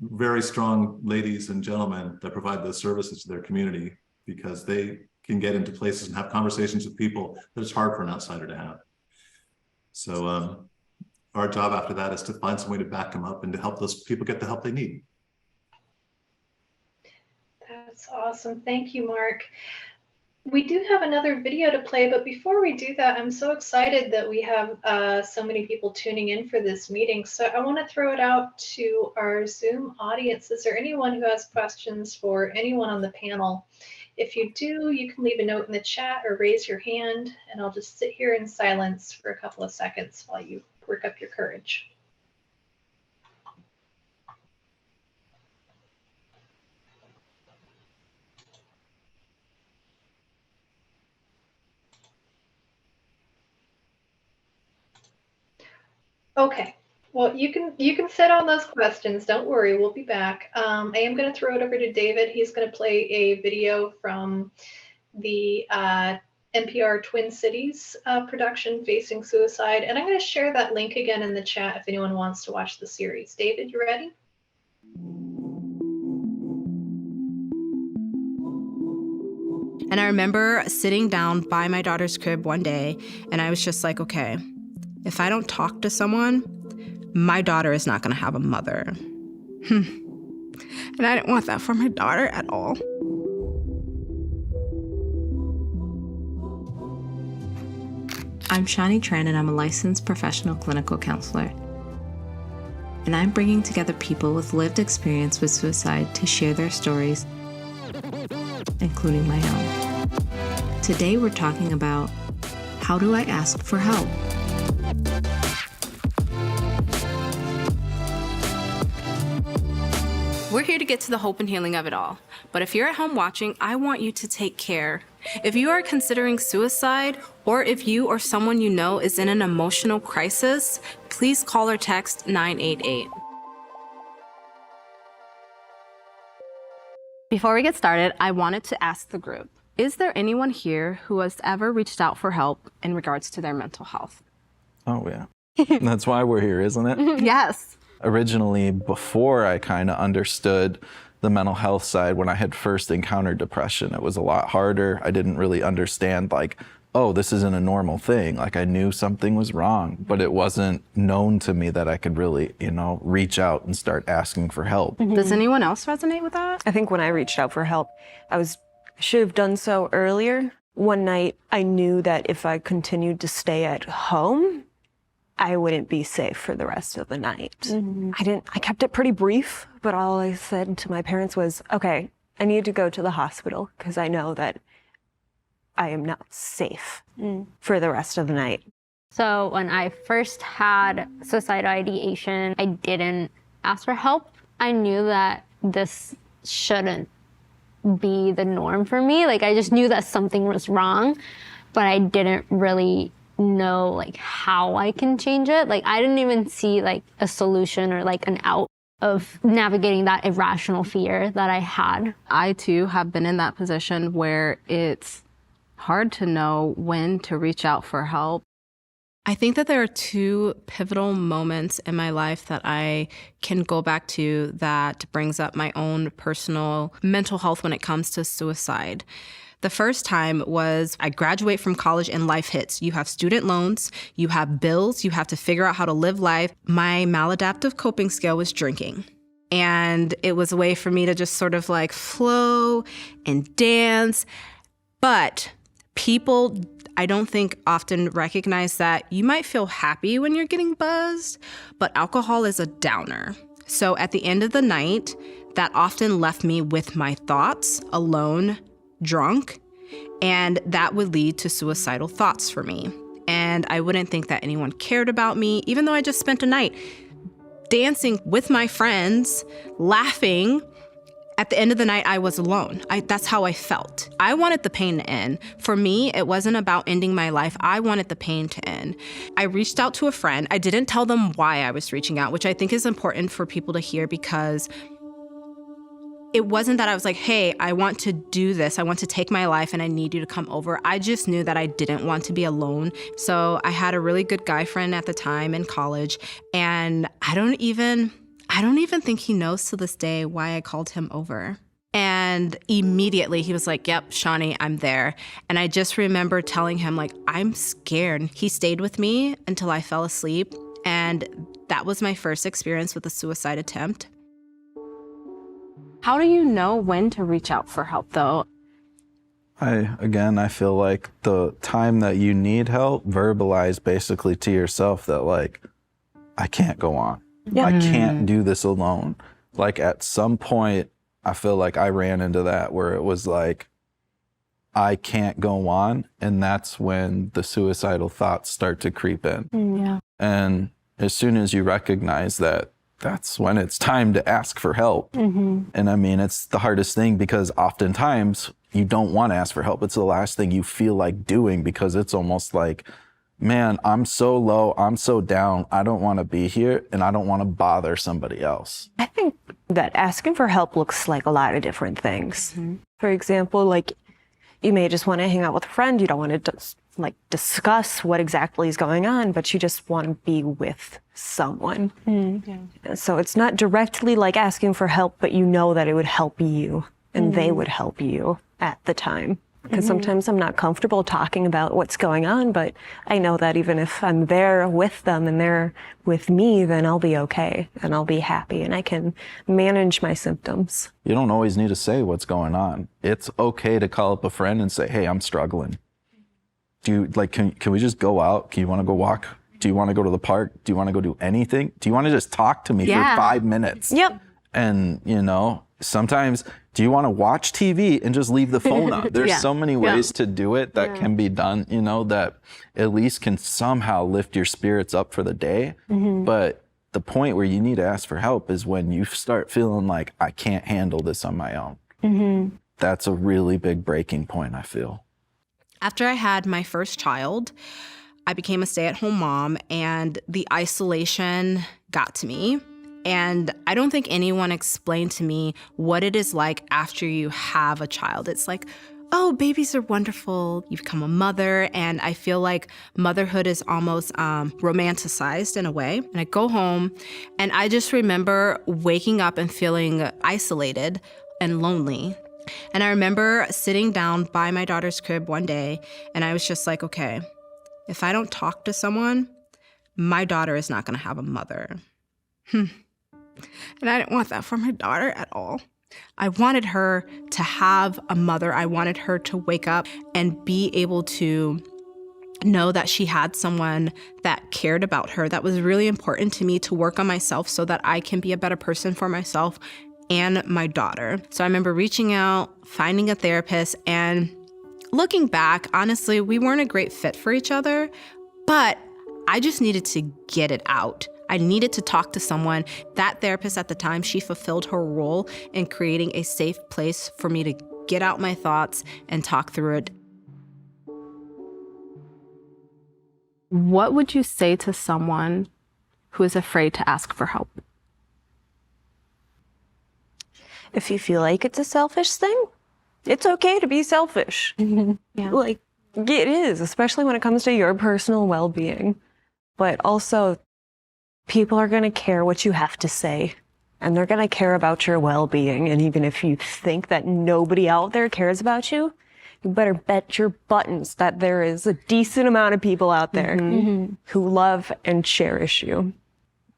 very strong ladies and gentlemen that provide those services to their community because they can get into places and have conversations with people that it's hard for an outsider to have. So our job after that is to find some way to back them up and to help those people get the help they need. That's awesome. Thank you, Mark. We do have another video to play, but before we do that, I'm so excited that we have so many people tuning in for this meeting. So I want to throw it out to our Zoom audience. Is there anyone who has questions for anyone on the panel? If you do, you can leave a note in the chat or raise your hand, and I'll just sit here in silence for a couple of seconds while you work up your courage. Okay, well, you can sit on those questions. Don't worry, we'll be back. I am going to throw it over to David. He's going to play a video from the NPR Twin Cities production, Facing Suicide. And I'm going to share that link again in the chat if anyone wants to watch the series. David, you ready? And I remember sitting down by my daughter's crib one day, and I was just like, okay, if I don't talk to someone, my daughter is not going to have a mother. And I didn't want that for my daughter at all. I'm Shani Tran, and I'm a licensed professional clinical counselor. And I'm bringing together people with lived experience with suicide to share their stories, including my own. Today we're talking about, how do I ask for help? We're here to get to the hope and healing of it all. But if you're at home watching, I want you to take care. If you are considering suicide, or if you or someone you know is in an emotional crisis, please call or text 988. Before we get started, I wanted to ask the group, is there anyone here who has ever reached out for help in regards to their mental health? Oh, yeah. That's why we're here, isn't it? Yes. Originally, before I kind of understood the mental health side, when I had first encountered depression, it was a lot harder. I didn't really understand, like, oh, this isn't a normal thing. Like, I knew something was wrong, but it wasn't known to me that I could really, reach out and start asking for help. Does anyone else resonate with that? I think when I reached out for help, I should have done so earlier. One night, I knew that if I continued to stay at home, I wouldn't be safe for the rest of the night. I kept it pretty brief, but all I said to my parents was, okay, I need to go to the hospital because I know that I am not safe for the rest of the night. So when I first had suicidal ideation, I didn't ask for help. I knew that this shouldn't be the norm for me. Like, I just knew that something was wrong, but I didn't really know like how I can change it. Like, I didn't even see like a solution or like an out of navigating that irrational fear that I had. I too have been in that position where it's hard to know when to reach out for help. I think that there are two pivotal moments in my life that I can go back to that brings up my own personal mental health when it comes to suicide. The first time was I graduate from college and life hits. You have student loans, you have bills, you have to figure out how to live life. My maladaptive coping skill was drinking. And it was a way for me to just sort of like flow and dance. But people, I don't think often recognize that you might feel happy when you're getting buzzed, but alcohol is a downer. So at the end of the night, that often left me with my thoughts alone, drunk, and that would lead to suicidal thoughts for me. And I wouldn't think that anyone cared about me, even though I just spent a night dancing with my friends, laughing. At the end of the night, I was alone. That's how I felt. I wanted the pain to end. For me, it wasn't about ending my life. I wanted the pain to end. I reached out to a friend. I didn't tell them why I was reaching out, which I think is important for people to hear, because it wasn't that I was like, hey, I want to do this. I want to take my life and I need you to come over. I just knew that I didn't want to be alone. So I had a really good guy friend at the time in college, and I don't even think he knows to this day why I called him over. And immediately he was like, yep, Shawnee, I'm there. And I just remember telling him, like, I'm scared. He stayed with me until I fell asleep. And that was my first experience with a suicide attempt. How do you know when to reach out for help, though? I feel like the time that you need help, verbalize basically to yourself that, like, I can't go on. Yeah. I can't do this alone. Like, at some point, I feel like I ran into that where it was like, I can't go on. And that's when the suicidal thoughts start to creep in. Yeah. And as soon as you recognize that, that's when it's time to ask for help. And I mean, it's the hardest thing because oftentimes you don't want to ask for help. It's the last thing you feel like doing because it's almost like, man, I'm so low, I'm so down, I don't want to be here and I don't want to bother somebody else. I think that asking for help looks like a lot of different things. For example, like you may just want to hang out with a friend. You don't want to discuss what exactly is going on, but you just want to be with someone. So it's not directly like asking for help, but you know that it would help you and they would help you at the time. Because sometimes I'm not comfortable talking about what's going on, but I know that even if I'm there with them and they're with me, then I'll be okay and I'll be happy and I can manage my symptoms. You don't always need to say what's going on. It's okay to call up a friend and say, hey, I'm struggling. Do you can we just go out? Do you want to go walk? Do you want to go to the park? Do you want to go do anything? Do you want to just talk to me for 5 minutes? Yep. And, sometimes, do you want to watch TV and just leave the phone on? There's so many ways to do it that can be done, that at least can somehow lift your spirits up for the day. But the point where you need to ask for help is when you start feeling like, I can't handle this on my own. That's a really big breaking point, I feel. After I had my first child, I became a stay-at-home mom, and the isolation got to me. And I don't think anyone explained to me what it is like after you have a child. It's like, oh, babies are wonderful. You become a mother. And I feel like motherhood is almost romanticized in a way. And I go home and I just remember waking up and feeling isolated and lonely. And I remember sitting down by my daughter's crib one day and I was just like, okay, if I don't talk to someone, my daughter is not going to have a mother. And I didn't want that for my daughter at all. I wanted her to have a mother. I wanted her to wake up and be able to know that she had someone that cared about her. That was really important to me to work on myself so that I can be a better person for myself and my daughter. So I remember reaching out, finding a therapist, and looking back, honestly, we weren't a great fit for each other, but I just needed to get it out. I needed to talk to someone. That therapist at the time, she fulfilled her role in creating a safe place for me to get out my thoughts and talk through it. What would you say to someone who is afraid to ask for help? If you feel like it's a selfish thing, it's okay to be selfish. Like, it is, especially when it comes to your personal well-being. But also, people are going to care what you have to say, and they're going to care about your well-being. And even if you think that nobody out there cares about you, you better bet your buttons that there is a decent amount of people out there who love and cherish you.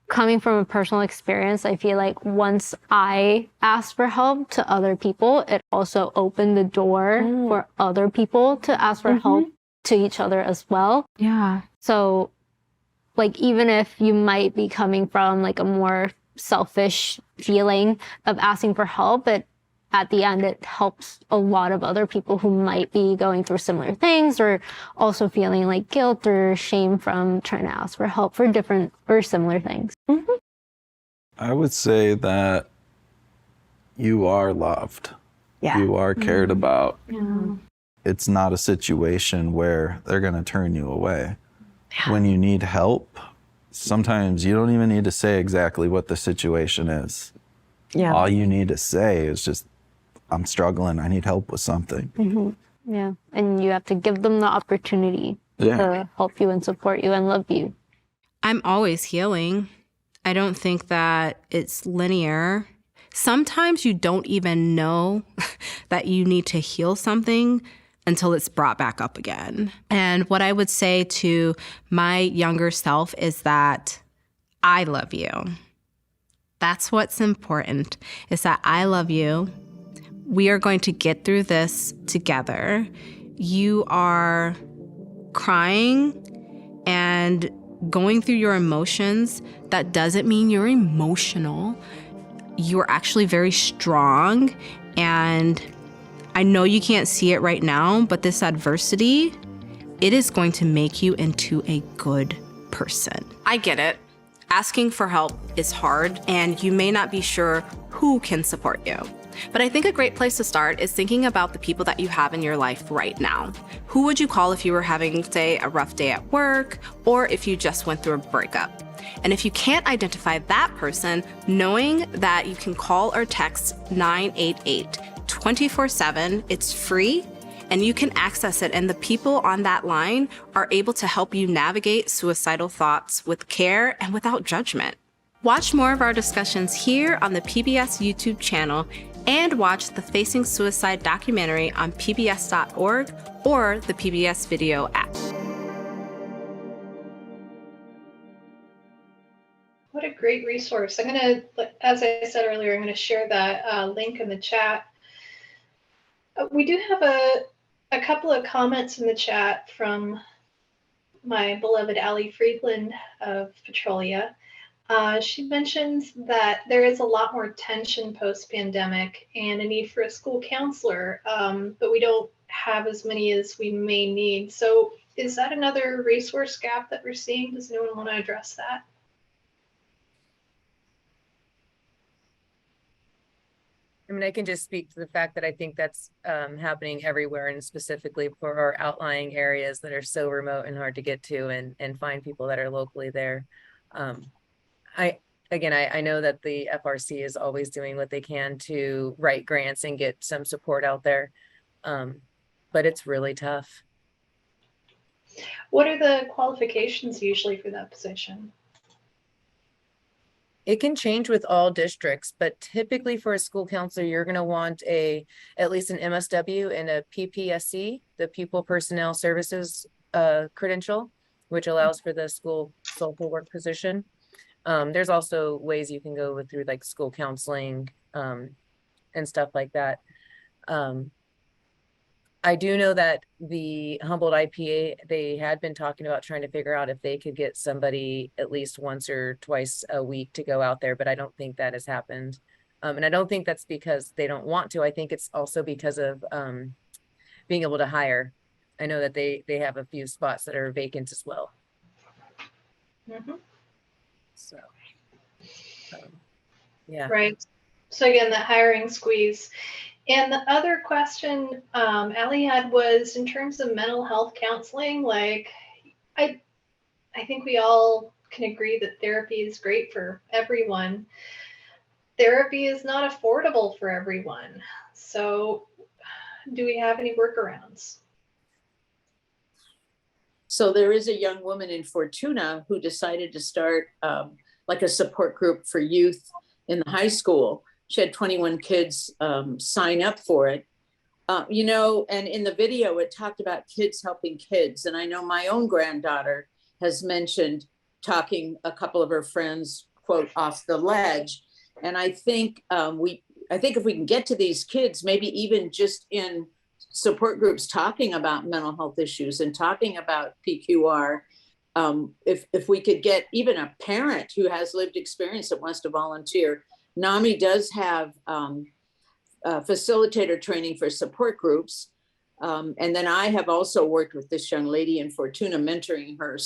Coming from a personal experience, I feel like once I asked for help to other people, it also opened the door for other people to ask for help to each other as well. Yeah. So like, even if you might be coming from like a more selfish feeling of asking for help, but at the end, it helps a lot of other people who might be going through similar things or also feeling like guilt or shame from trying to ask for help for different or similar things. I would say that you are loved. You are cared about. It's not a situation where they're going to turn you away. When you need help, sometimes you don't even need to say exactly what the situation is. All you need to say is just, I'm struggling, I need help with something. Yeah, and you have to give them the opportunity to help you and support you and love you. I'm always healing. I don't think that it's linear. Sometimes you don't even know that you need to heal something until it's brought back up again. And what I would say to my younger self is that I love you. That's what's important, is that I love you. We are going to get through this together. You are crying and going through your emotions. That doesn't mean you're emotional. You're actually very strong. And I know you can't see it right now, but this adversity, it is going to make you into a good person. I get it. Asking for help is hard, and you may not be sure who can support you. But I think a great place to start is thinking about the people that you have in your life right now. Who would you call if you were having, say, a rough day at work, or if you just went through a breakup? And if you can't identify that person, knowing that you can call or text 988 24/7, it's free, and you can access it, and the people on that line are able to help you navigate suicidal thoughts with care and without judgment. Watch more of our discussions here on the PBS YouTube channel, and watch the Facing Suicide documentary on pbs.org or the PBS Video app. What a great resource. I'm going to, as I said earlier, I'm going to share that link in the chat. We do have a couple of comments in the chat from my beloved Allie Friedland of Petrolia. She mentions that there is a lot more tension post-pandemic and a need for a school counselor, but we don't have as many as we may need. So is that another resource gap that we're seeing? Does anyone want to address that? I mean, I can just speak to the fact that I think that's happening everywhere, and specifically for our outlying areas that are so remote and hard to get to and find people that are locally there. I know that the FRC is always doing what they can to write grants and get some support out there, but it's really tough. What are the qualifications usually for that position? It can change with all districts, but typically for a school counselor, you're going to want at least an MSW and a PPSC, the Pupil Personnel Services credential, which allows for the school social work position. There's also ways you can go through like school counseling and stuff like that. I do know that the Humboldt IPA, they had been talking about trying to figure out if they could get somebody at least once or twice a week to go out there, but I don't think that has happened. And I don't think that's because they don't want to. I think it's also because of being able to hire. I know that they have a few spots that are vacant as well. Mm-hmm. So, yeah. Right. So again, the hiring squeeze. And the other question Allie had was in terms of mental health counseling, like I think we all can agree that therapy is great for everyone. Therapy is not affordable for everyone. So do we have any workarounds? So there is a young woman in Fortuna who decided to start like a support group for youth in the high school. She had 21 kids sign up for it, and in the video, it talked about kids helping kids. And I know my own granddaughter has mentioned talking a couple of her friends, quote, off the ledge. And I think if we can get to these kids, maybe even just in support groups, talking about mental health issues and talking about PQR, if we could get even a parent who has lived experience that wants to volunteer. NAMI does have facilitator training for support groups. And then I have also worked with this young lady in Fortuna, mentoring her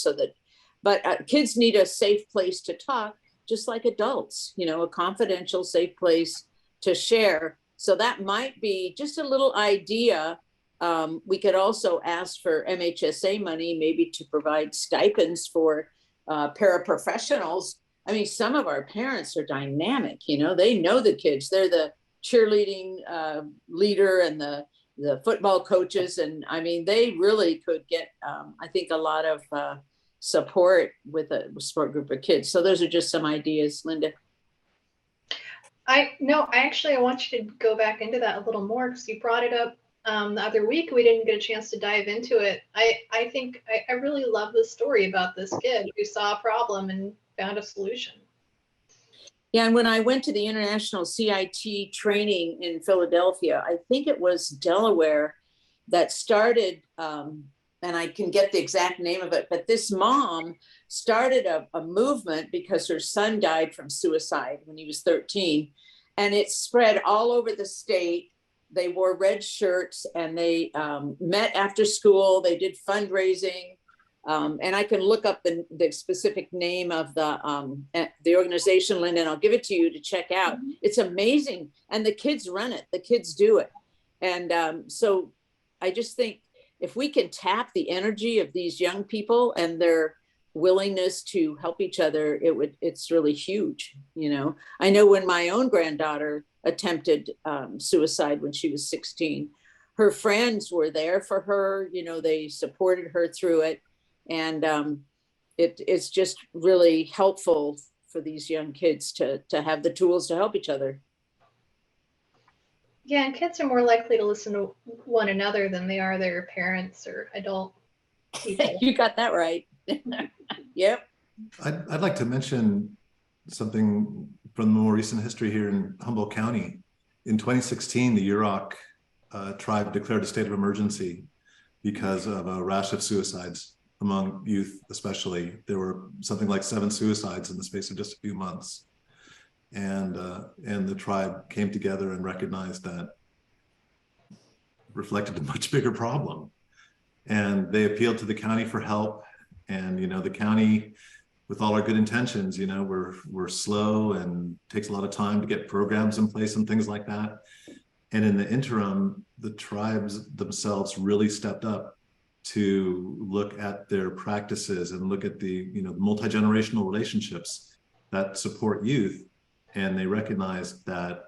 but kids need a safe place to talk, just like adults, a confidential, safe place to share. So that might be just a little idea. We could also ask for MHSA money, maybe to provide stipends for paraprofessionals. I mean, some of our parents are dynamic, they know the kids. They're the cheerleading leader and the football coaches. And I mean, they really could get, I think, a lot of support with a support group of kids. So those are just some ideas, Linda. I want you to go back into that a little more because you brought it up the other week. We didn't get a chance to dive into it. I think I really love the story about this kid who saw a problem and found a solution. Yeah, and when I went to the International CIT training in Philadelphia, I think it was Delaware that started, and I can get the exact name of it, but this mom started a movement because her son died from suicide when he was 13, and it spread all over the state. They wore red shirts and they met after school. They did fundraising. And I can look up the specific name of the organization, Linda, and I'll give it to you to check out. It's amazing. And the kids run it, the kids do it. And so I just think if we can tap the energy of these young people and their willingness to help each other, it's really huge. You know, I know when my own granddaughter attempted suicide when she was 16, her friends were there for her, you know, they supported her through it. And it's just really helpful for these young kids to have the tools to help each other. Yeah, and kids are more likely to listen to one another than they are their parents or adult people. You got that right. Yep. I'd like to mention something from the more recent history here in Humboldt County. In 2016, the Yurok tribe declared a state of emergency because of a rash of suicides among youth, especially. There were something like 7 suicides in the space of just a few months. And the tribe came together and recognized that reflected a much bigger problem. And they appealed to the county for help. And, you know, the county, with all our good intentions, you know, we're slow and takes a lot of time to get programs in place and things like that. And in the interim, the tribes themselves really stepped up to look at their practices and look at the, you know, multi-generational relationships that support youth. And they recognized that,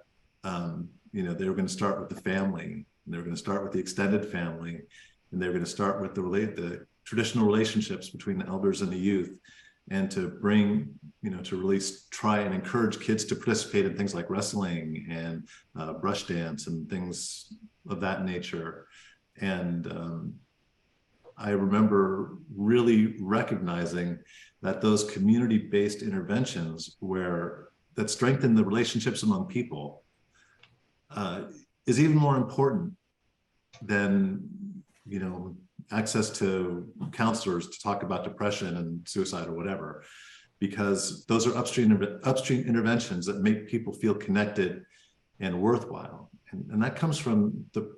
you know, they were going to start with the family, and they were going to start with the extended family, and they were going to start with the traditional relationships between the elders and the youth, and to bring, you know, to really try and encourage kids to participate in things like wrestling and brush dance and things of that nature. And I remember really recognizing that those community-based interventions that strengthen the relationships among people is even more important than, you know, access to counselors to talk about depression and suicide or whatever, because those are upstream interventions that make people feel connected and worthwhile. And that comes from the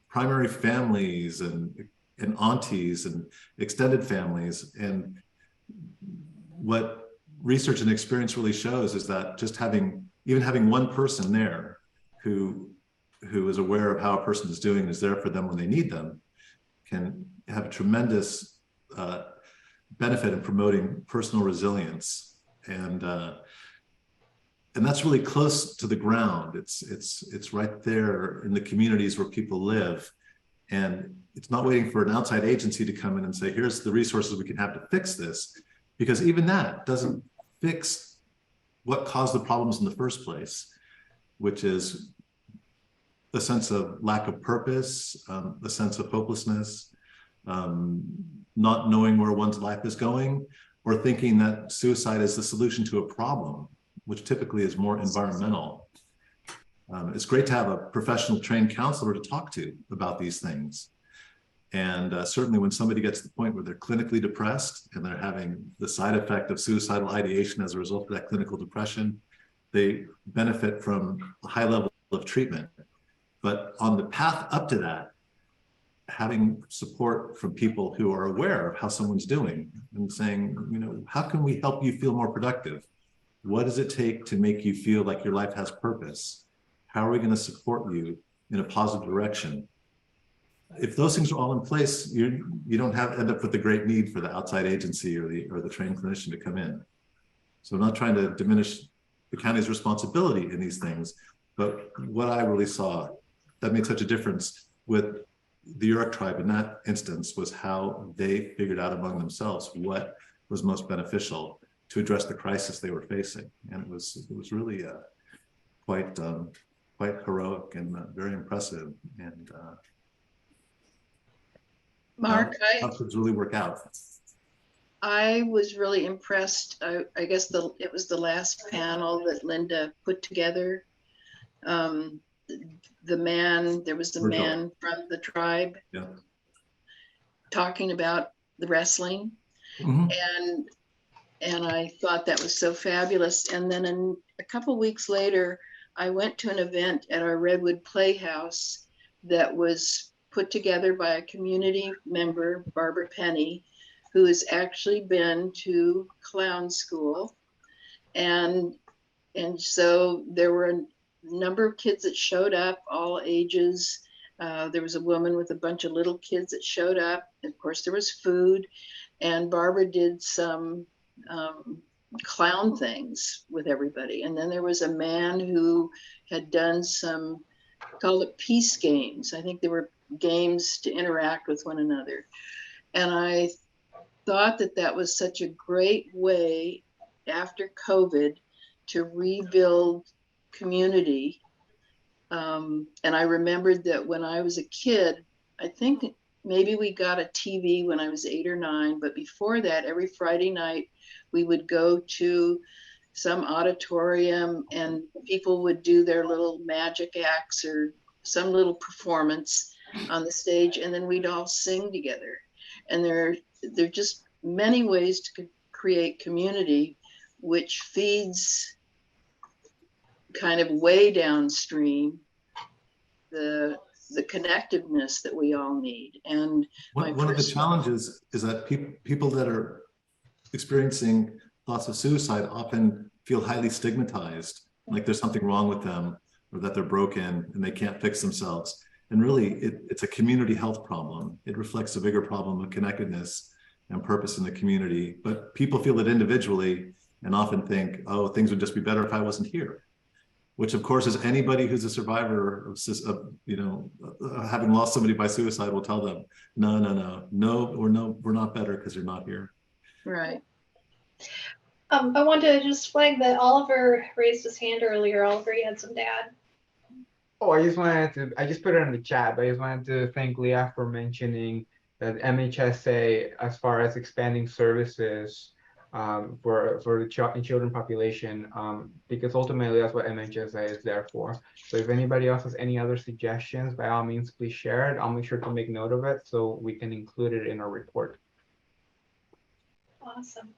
primary families and aunties and extended families. And what research and experience really shows is that just having one person there who is aware of how a person is doing, is there for them when they need them, can have a tremendous benefit in promoting personal resilience. And that's really close to the ground. It's right there in the communities where people live. And it's not waiting for an outside agency to come in and say, here's the resources we can have to fix this, because even that doesn't fix what caused the problems in the first place, which is a sense of lack of purpose, a sense of hopelessness, not knowing where one's life is going, or thinking that suicide is the solution to a problem, which typically is more environmental. It's great to have a professional trained counselor to talk to about these things. And certainly when somebody gets to the point where they're clinically depressed and they're having the side effect of suicidal ideation as a result of that clinical depression, they benefit from a high level of treatment. But on the path up to that, having support from people who are aware of how someone's doing and saying, you know, how can we help you feel more productive? What does it take to make you feel like your life has purpose? How are we going to support you in a positive direction? If those things are all in place, you don't end up with the great need for the outside agency or the trained clinician to come in. So I'm not trying to diminish the county's responsibility in these things, but what I really saw that made such a difference with the Yurok tribe in that instance was how they figured out among themselves what was most beneficial to address the crisis they were facing. And it was really quite heroic and very impressive. And Mark, how things really work out. I was really impressed. I guess it was the last panel that Linda put together. There was a man from the tribe talking about the wrestling. And I thought that was so fabulous. And then a couple weeks later, I went to an event at our Redwood Playhouse that was put together by a community member, Barbara Penny, who has actually been to clown school. And so there were a number of kids that showed up, all ages. There was a woman with a bunch of little kids that showed up. Of course, there was food. And Barbara did some clown things with everybody. And then there was a man who had done some, called it peace games. I think they were games to interact with one another. And I thought that was such a great way after COVID to rebuild community. And I remembered that when I was a kid, I think maybe we got a TV when I was 8 or 9, but before that, every Friday night, we would go to some auditorium and people would do their little magic acts or some little performance on the stage, and then we'd all sing together. And there are just many ways to create community, which feeds kind of way downstream the connectiveness that we all need. And one of the challenges is that people that are experiencing thoughts of suicide often feel highly stigmatized, like there's something wrong with them or that they're broken and they can't fix themselves. And really, it's a community health problem. It reflects a bigger problem of connectedness and purpose in the community. But people feel it individually and often think, oh, things would just be better if I wasn't here. Which, of course, is anybody who's a survivor of having lost somebody by suicide will tell them, no, we're not better because you're not here. Right. I wanted to just flag that Oliver raised his hand earlier. Oliver, you had some dad. Oh, I just put it in the chat, but I just wanted to thank Leah for mentioning that MHSA, as far as expanding services for the children population, because ultimately that's what MHSA is there for. So if anybody else has any other suggestions, by all means, please share it. I'll make sure to make note of it so we can include it in our report. Awesome.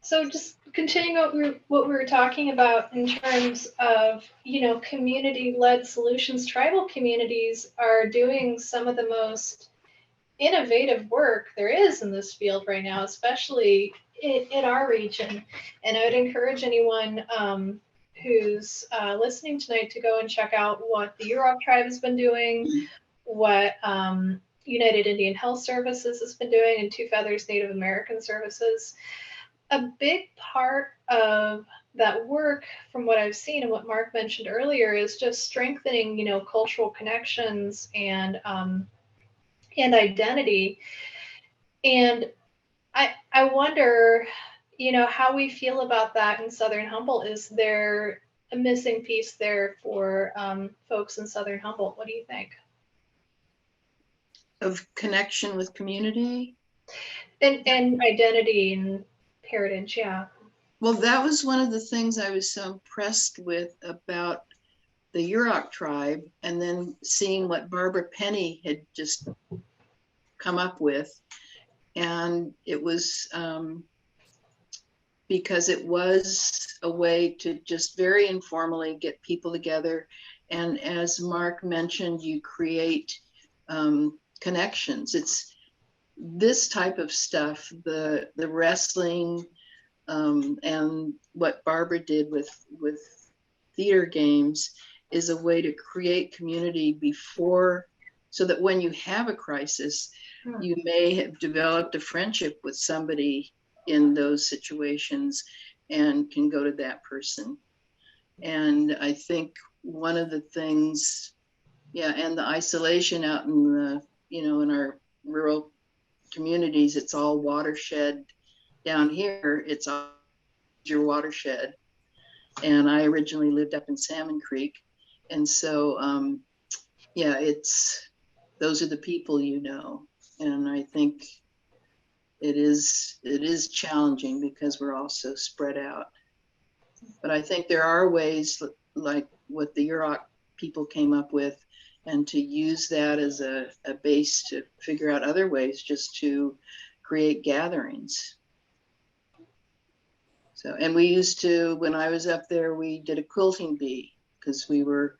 So just continuing what we were talking about in terms of, community-led solutions, tribal communities are doing some of the most innovative work there is in this field right now, especially in our region. And I would encourage anyone who's listening tonight to go and check out what the Yurok tribe has been doing, what United Indian Health Services has been doing, and Two Feathers Native American Services. A big part of that work, from what I've seen and what Mark mentioned earlier, is just strengthening, cultural connections and identity. And I wonder, how we feel about that in Southern Humboldt. Is there a missing piece there for folks in Southern Humboldt? What do you think? Of connection with community? And identity and heritage, yeah. Well, that was one of the things I was so impressed with about the Yurok tribe, and then seeing what Barbara Penny had just come up with. And it was because it was a way to just very informally get people together. And as Mark mentioned, you create connections. It's this type of stuff, the wrestling, and what Barbara did with theater games is a way to create community before, so that when you have a crisis, you may have developed a friendship with somebody in those situations and can go to that person. And I think one of the things, and the isolation out in the, in our rural communities, it's all watershed. Down here, it's all your watershed. And I originally lived up in Salmon Creek. And so, yeah, those are the people, and I think it is challenging because we're all so spread out. But I think there are ways like what the Yurok people came up with, and to use that as a base to figure out other ways just to create gatherings. So, and we used to, when I was up there, we did a quilting bee because we were,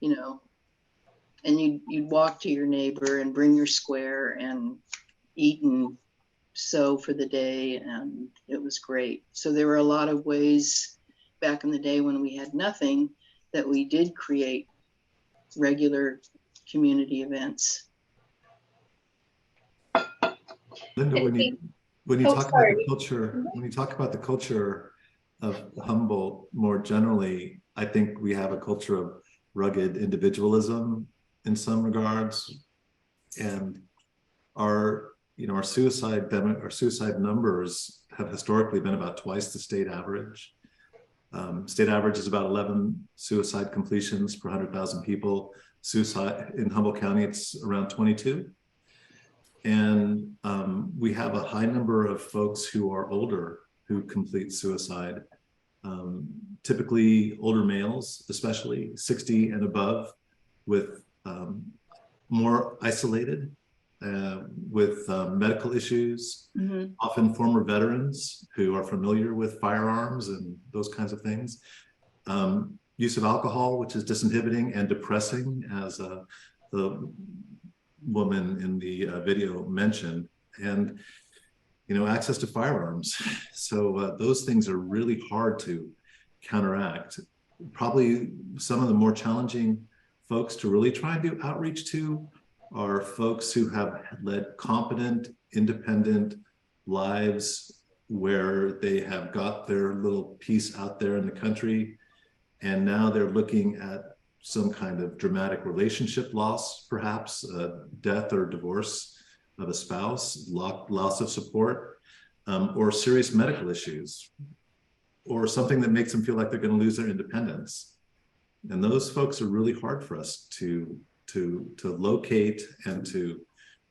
and you'd walk to your neighbor and bring your square and eat and sew for the day, and it was great. So there were a lot of ways back in the day when we had nothing that we did create regular community events. Linda, when you talk about the culture, when you talk about the culture of Humboldt more generally, I think we have a culture of rugged individualism in some regards, and our suicide numbers have historically been about twice the state average. State average is about 11 suicide completions per 100,000 people. Suicide in Humboldt County, it's around 22. And we have a high number of folks who are older who complete suicide. Typically older males, especially 60 and above, with more isolated, with medical issues, often former veterans who are familiar with firearms and those kinds of things. Use of alcohol, which is disinhibiting and depressing, as the woman in the video mentioned, and access to firearms. So those things are really hard to counteract. Probably some of the more challenging folks to really try and do outreach to are folks who have led competent, independent lives where they have got their little piece out there in the country, and now they're looking at some kind of dramatic relationship loss, perhaps death or divorce of a spouse, loss of support, or serious medical issues, or something that makes them feel like they're going to lose their independence. And those folks are really hard for us to locate and to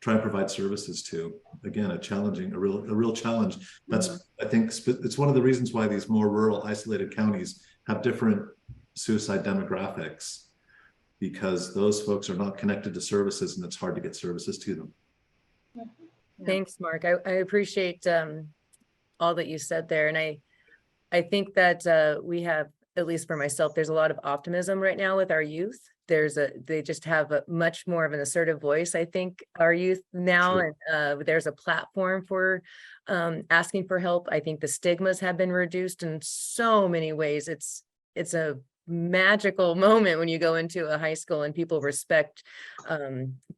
try and provide services to. Again, a real challenge. That's, I think, it's one of the reasons why these more rural, isolated counties have different suicide demographics, because those folks are not connected to services, and it's hard to get services to them. Thanks, Mark. I appreciate all that you said there. And I think that we have, at least for myself, there's a lot of optimism right now with our youth. They just have a much more of an assertive voice, I think, our youth now. Sure. And there's a platform for asking for help. I think the stigmas have been reduced in so many ways. It's a magical moment when you go into a high school and people respect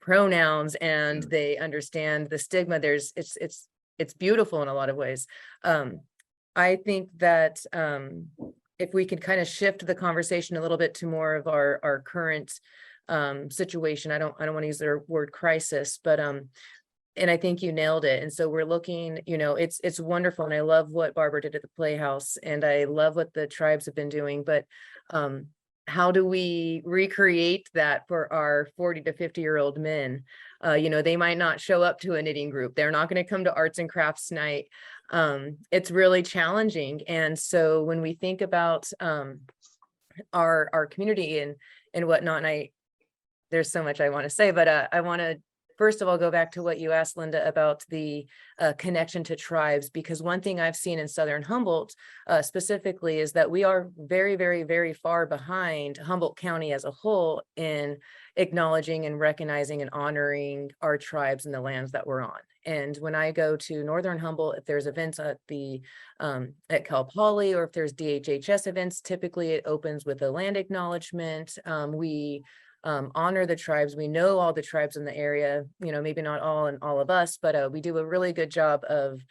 pronouns and they understand the stigma. It's beautiful in a lot of ways. I think that if we could kind of shift the conversation a little bit to more of our current situation. I don't want to use the word crisis, but and I think you nailed it. And so we're looking, it's wonderful. And I love what Barbara did at the Playhouse, and I love what the tribes have been doing, but how do we recreate that for our 40 to 50-year-old men? They might not show up to a knitting group. They're not going to come to arts and crafts night. It's really challenging. And so when we think about our community and whatnot, and there's so much I want to say, but I want to first of all go back to what you asked, Linda, about the connection to tribes, because one thing I've seen in Southern Humboldt specifically is that we are very, very, very far behind Humboldt County as a whole in acknowledging and recognizing and honoring our tribes and the lands that we're on. And when I go to Northern Humboldt, if there's events at at Cal Poly, or if there's DHHS events, typically it opens with a land acknowledgement. We honor the tribes. We know all the tribes in the area, maybe not all and all of us, but we do a really good job of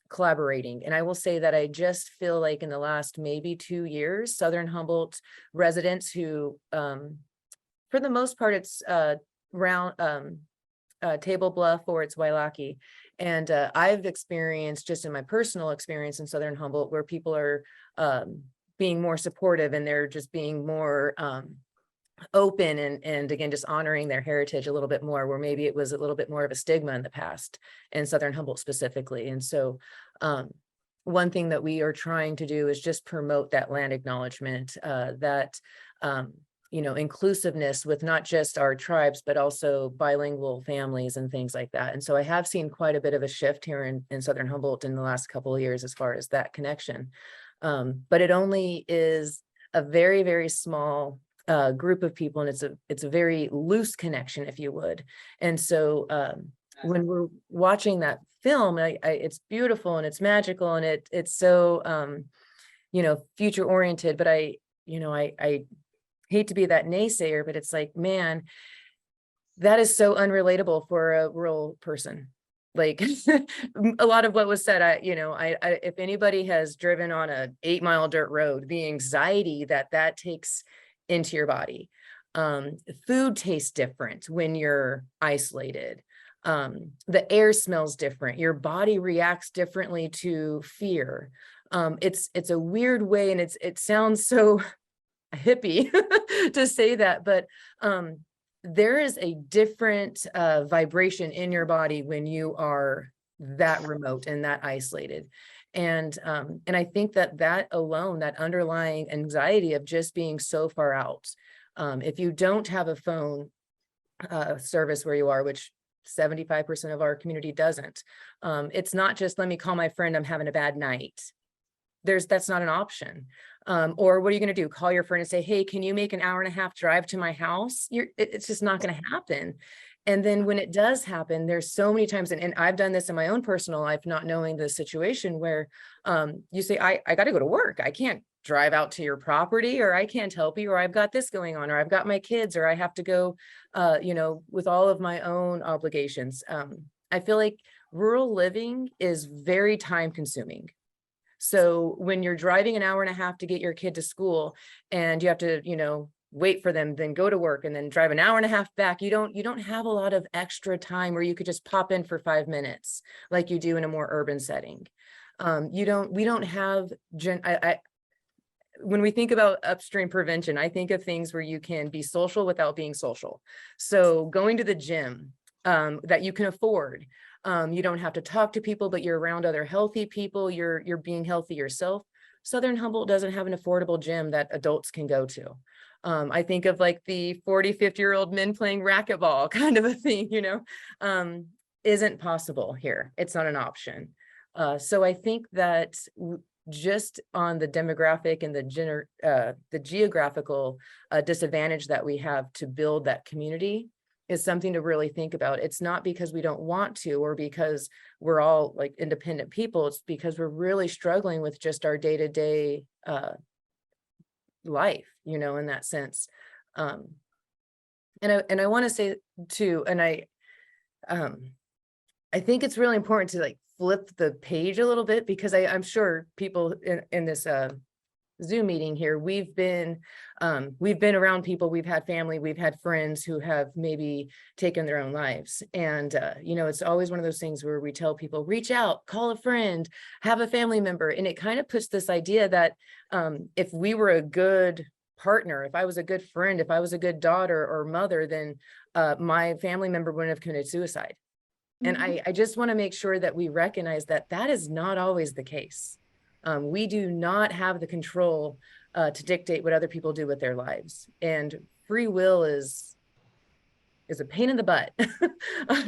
collaborating. And I will say that I just feel like in the last maybe 2 years, Southern Humboldt residents who, for the most part, it's Table Bluff or it's Wailaki. And I've experienced, just in my personal experience in Southern Humboldt, where people are being more supportive, and they're just being more open, and again, just honoring their heritage a little bit more, where maybe it was a little bit more of a stigma in the past, in Southern Humboldt specifically. And so one thing that we are trying to do is just promote that land acknowledgement, that inclusiveness with not just our tribes, but also bilingual families and things like that. And so I have seen quite a bit of a shift here in Southern Humboldt in the last couple of years as far as that connection. But it only is a very, very small group of people, and it's a very loose connection, if you would. And so when we're watching that film, it's beautiful and it's magical, and it's so future oriented. But I hate to be that naysayer, but it's like, man, that is so unrelatable for a rural person. Like a lot of what was said, if anybody has driven on a 8-mile dirt road, the anxiety that takes into your body. Food tastes different when you're isolated. The air smells different. Your body reacts differently to fear. It's a weird way, and it sounds so hippie to say that, but there is a different vibration in your body when you are that remote and that isolated. And I think that alone, that underlying anxiety of just being so far out, if you don't have a phone service where you are, which 75% of our community doesn't, it's not just, let me call my friend, I'm having a bad night. That's not an option. Or what are you going to do? Call your friend and say, hey, can you make an 1.5-hour drive to my house? It's just not going to happen. And then when it does happen, there's so many times, and I've done this in my own personal life, not knowing the situation, where you say, I got to go to work. I can't drive out to your property, or I can't help you, or I've got this going on, or I've got my kids, or I have to go, with all of my own obligations. I feel like rural living is very time consuming. So when you're driving an 1.5 hours to get your kid to school, and you have to, wait for them, then go to work, and then drive an 1.5 hours back, you don't have a lot of extra time where you could just pop in for 5 minutes like you do in a more urban setting. We don't have, when we think about upstream prevention, I think of things where you can be social without being social. So going to the gym that you can afford. You don't have to talk to people, but you're around other healthy people. You're being healthy yourself. Southern Humboldt doesn't have an affordable gym that adults can go to. I think of like the 40, 50-year-old men playing racquetball kind of a thing, isn't possible here. It's not an option. So I think that just on the demographic and the geographical disadvantage that we have to build that community is something to really think about. It's not because we don't want to, or because we're all like independent people. It's because we're really struggling with just our day-to-day life, in that sense. And I want to say too, and I think it's really important to like flip the page a little bit, because I'm sure people in this Zoom meeting here, we've been around people, we've had family, we've had friends who have maybe taken their own lives. And, it's always one of those things where we tell people, reach out, call a friend, have a family member. And it kind of puts this idea that if we were a good partner, if I was a good friend, if I was a good daughter or mother, then my family member wouldn't have committed suicide. And I just want to make sure that we recognize that that is not always the case. We do not have the control to dictate what other people do with their lives. And free will is a pain in the butt,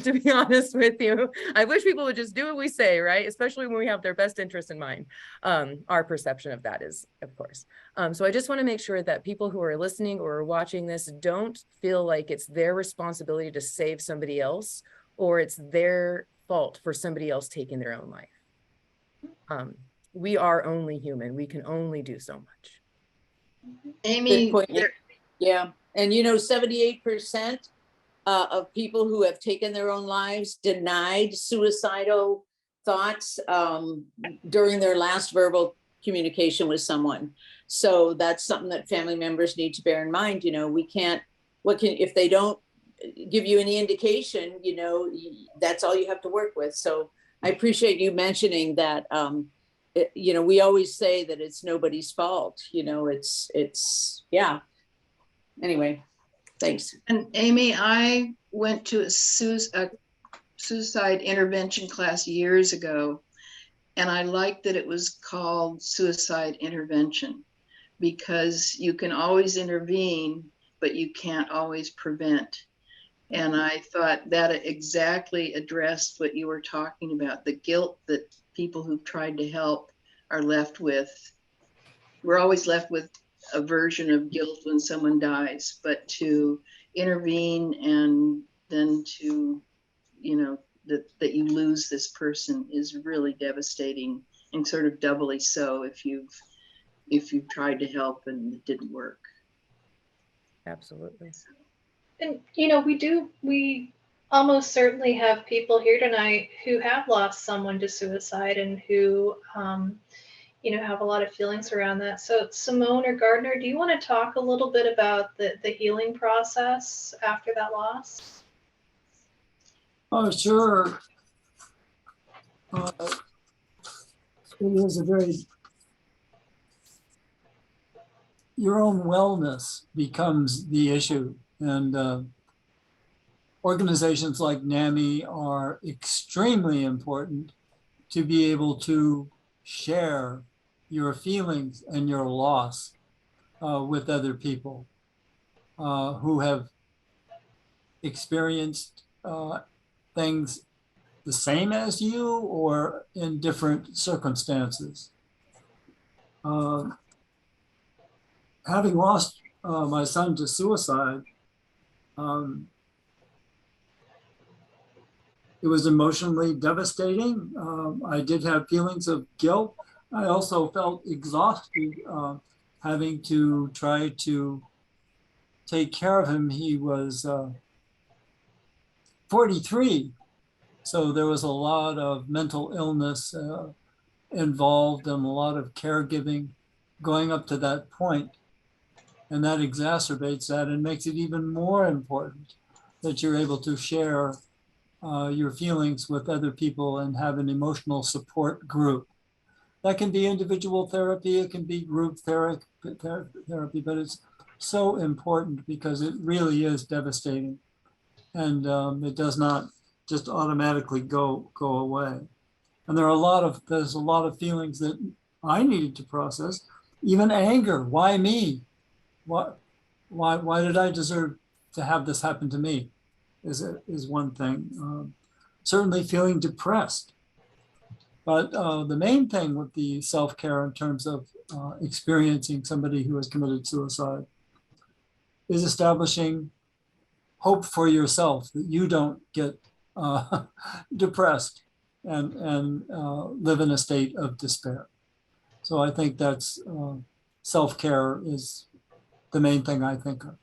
to be honest with you. I wish people would just do what we say, right? Especially when we have their best interest in mind. Our perception of that is, of course. So I just want to make sure that people who are listening or watching this don't feel like it's their responsibility to save somebody else, or it's their fault for somebody else taking their own life. We are only human. We can only do so much. Amy, yeah. And 78% of people who have taken their own lives denied suicidal thoughts during their last verbal communication with someone. So that's something that family members need to bear in mind. If they don't give you any indication, that's all you have to work with. So I appreciate you mentioning that we always say that it's nobody's fault. Yeah. Anyway, thanks. And Amy, I went to a suicide intervention class years ago, and I liked that it was called suicide intervention, because you can always intervene, but you can't always prevent. And I thought that exactly addressed what you were talking about, the guilt that people who've tried to help are left with. We're always left with a version of guilt when someone dies, but to intervene and then to, that you lose this person is really devastating, and sort of doubly so if you've tried to help and it didn't work. Absolutely. And we almost certainly have people here tonight who have lost someone to suicide and who have a lot of feelings around that. So Simone or Gardner, do you want to talk a little bit about the healing process after that loss? Oh, sure. It is your own wellness becomes the issue. And organizations like NAMI are extremely important to be able to share your feelings and your loss with other people who have experienced things the same as you or in different circumstances. Having lost my son to suicide, it was emotionally devastating. I did have feelings of guilt. I also felt exhausted having to try to take care of him. He was 43, so there was a lot of mental illness involved and a lot of caregiving going up to that point. And that exacerbates that and makes it even more important that you're able to share your feelings with other people and have an emotional support group. That can be individual therapy, it can be group therapy, but it's so important because it really is devastating. And it does not just automatically go away. And there's a lot of feelings that I needed to process, even anger. Why me? Why did I deserve to have this happen to me? Is one thing. Certainly feeling depressed. But the main thing with the self-care in terms of experiencing somebody who has committed suicide is establishing hope for yourself, that you don't get depressed and live in a state of despair. So I think that's self-care is the main thing I think of.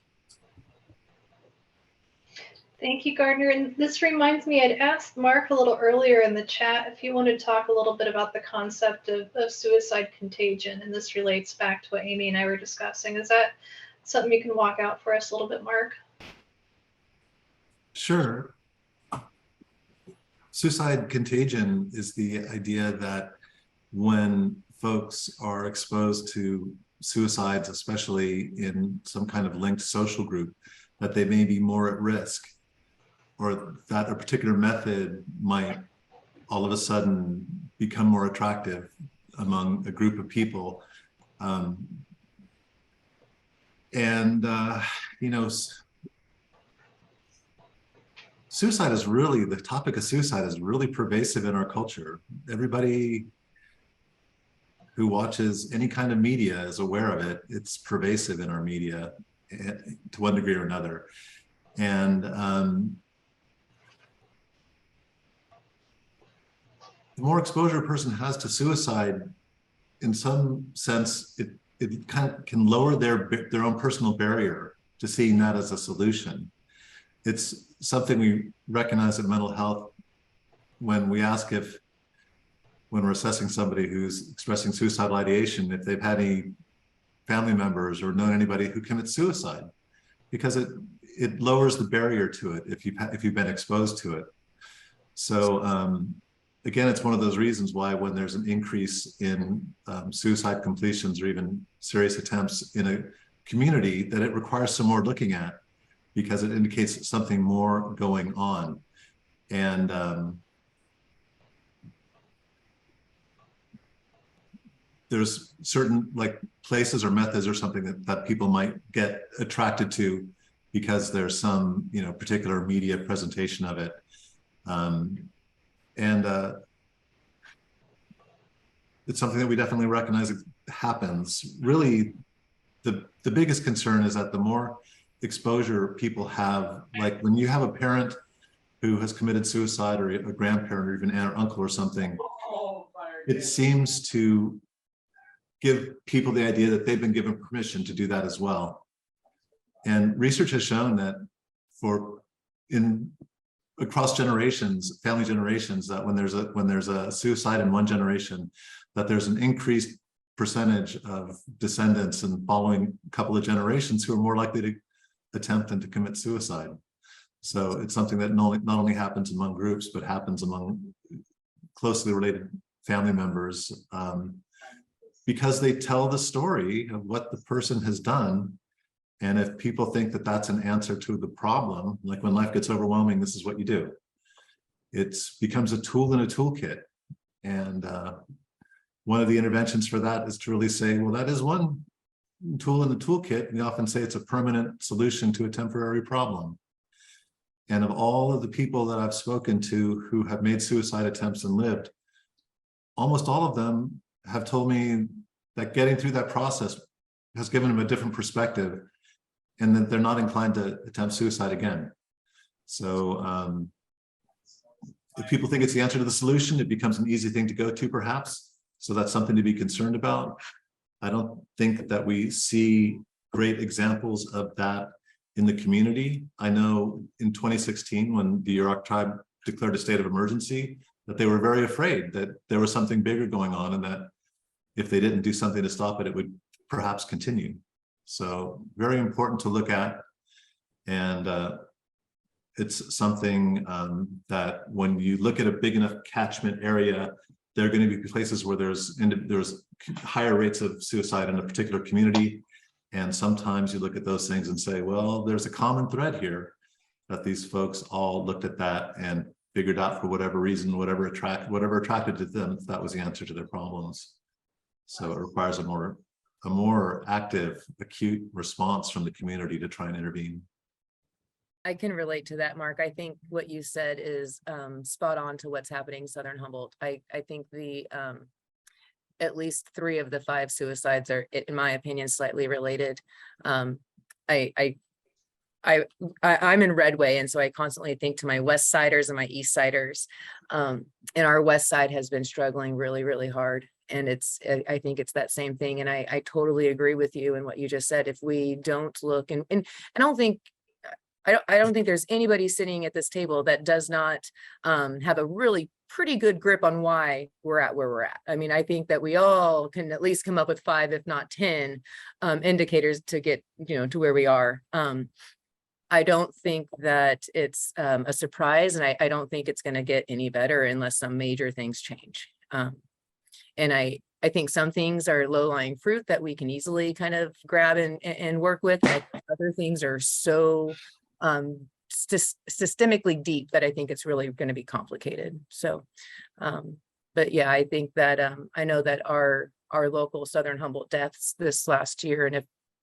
Thank you, Gardner. And this reminds me, I'd asked Mark a little earlier in the chat if you wanted to talk a little bit about the concept of suicide contagion. And this relates back to what Amy and I were discussing. Is that something you can walk out for us a little bit, Mark? Sure. Suicide contagion is the idea that when folks are exposed to suicides, especially in some kind of linked social group, that they may be more at risk, or that a particular method might all of a sudden become more attractive among a group of people. Suicide is really, the topic of suicide is really pervasive in our culture. Everybody who watches any kind of media is aware of it. It's pervasive in our media to one degree or another. And the more exposure a person has to suicide, in some sense, it kind of can lower their own personal barrier to seeing that as a solution. It's something we recognize in mental health when we ask when we're assessing somebody who's expressing suicidal ideation, if they've had any family members or known anybody who commits suicide, because it lowers the barrier to it if you've been exposed to it. So again, it's one of those reasons why when there's an increase in suicide completions or even serious attempts in a community, that it requires some more looking at, because it indicates something more going on. And there's certain like places or methods or something that people might get attracted to because there's some, you know, particular media presentation of it. It's something that we definitely recognize happens. Really, the biggest concern is that the more exposure people have, like when you have a parent who has committed suicide, or a grandparent, or even aunt or uncle or something, it seems to give people the idea that they've been given permission to do that as well. And research has shown that across generations, family generations, that when there's a suicide in one generation, that there's an increased percentage of descendants in the following couple of generations who are more likely to attempt and to commit suicide. So it's something that not only happens among groups, but happens among closely related family members, because they tell the story of what the person has done. And if people think that that's an answer to the problem, like when life gets overwhelming, this is what you do. It becomes a tool in a toolkit. And one of the interventions for that is to really say, well, that is one tool in the toolkit. We often say it's a permanent solution to a temporary problem. And of all of the people that I've spoken to who have made suicide attempts and lived, almost all of them have told me that getting through that process has given them a different perspective, and that they're not inclined to attempt suicide again. So if people think it's the answer to the solution, it becomes an easy thing to go to, perhaps. So that's something to be concerned about. I don't think that we see great examples of that in the community. I know in 2016, when the Yurok tribe declared a state of emergency, that they were very afraid that there was something bigger going on, and that if they didn't do something to stop it, it would perhaps continue. So very important to look at. And it's something that when you look at a big enough catchment area, there are going to be places where there's higher rates of suicide in a particular community. And sometimes you look at those things and say, well, there's a common thread here, that these folks all looked at that and figured out, for whatever reason, whatever attracted to them, if that was the answer to their problems. So it requires a more active, acute response from the community to try and intervene. I can relate to that, Mark. I think what you said is spot on to what's happening in Southern Humboldt. I think at least 3 of the 5 suicides are, in my opinion, slightly related. I'm in Redway, and so I constantly think to my West Siders and my East Siders. And our West Side has been struggling really, really hard. And I think it's that same thing. And I totally agree with you in what you just said. If we don't look, and I don't think there's anybody sitting at this table that does not have a really pretty good grip on why we're at where we're at. I mean, I think that we all can at least come up with 5, if not 10 indicators to get, to where we are. I don't think that it's a surprise, and I don't think it's going to get any better unless some major things change. And I think some things are low-lying fruit that we can easily kind of grab and work with. Other things are so systemically deep that I think it's really going to be complicated. So, but yeah, I think that I know that our local Southern Humboldt deaths this last year,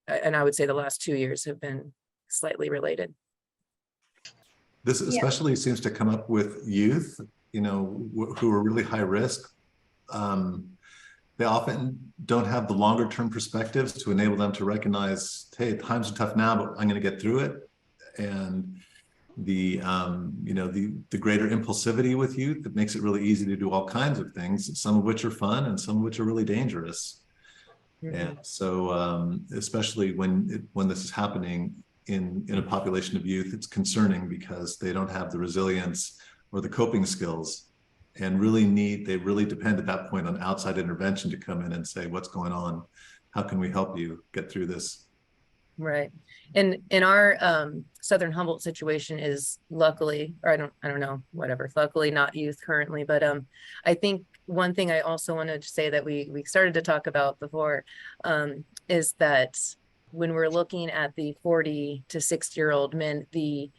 and I would say the last 2 years, have been slightly related. This especially seems to come up with youth, who are really high risk. They often don't have the longer term perspectives to enable them to recognize, hey, times are tough now, but I'm going to get through it. And the greater impulsivity with youth, that makes it really easy to do all kinds of things, some of which are fun and some of which are really dangerous. Mm-hmm. And so especially when this is happening in a population of youth, it's concerning because they don't have the resilience or the coping skills, and they really depend at that point on outside intervention to come in and say, what's going on? How can we help you get through this? Right. And in our Southern Humboldt situation is luckily, or I don't know, whatever, luckily not youth currently, but I think one thing I also wanted to say that we started to talk about before is that when we're looking at the 40 to 60-year-old men, the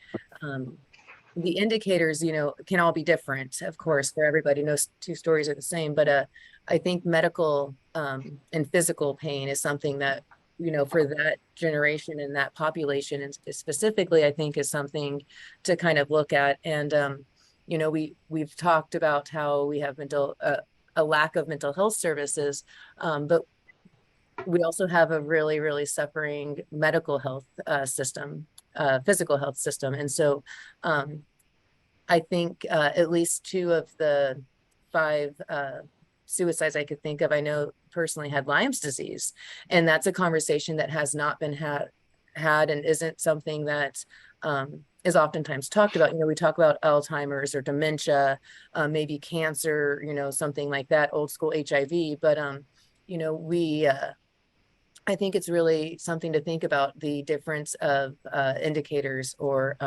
indicators, you know, can all be different, of course, for everybody. No two stories are the same, but I think medical and physical pain is something that, you know, for that generation and that population, and specifically, I think is something to kind of look at. And, you know, we've talked about how we have a lack of mental health services, but we also have a really, really suffering medical health system, physical health system. And so I think at least 2 of the 5 suicides I could think of, I know personally had Lyme's disease. And that's a conversation that has not been had and isn't something that is oftentimes talked about. You know, we talk about Alzheimer's or dementia, maybe cancer, you know, something like that, old school HIV. But, you know, I think it's really something to think about, the difference of indicators or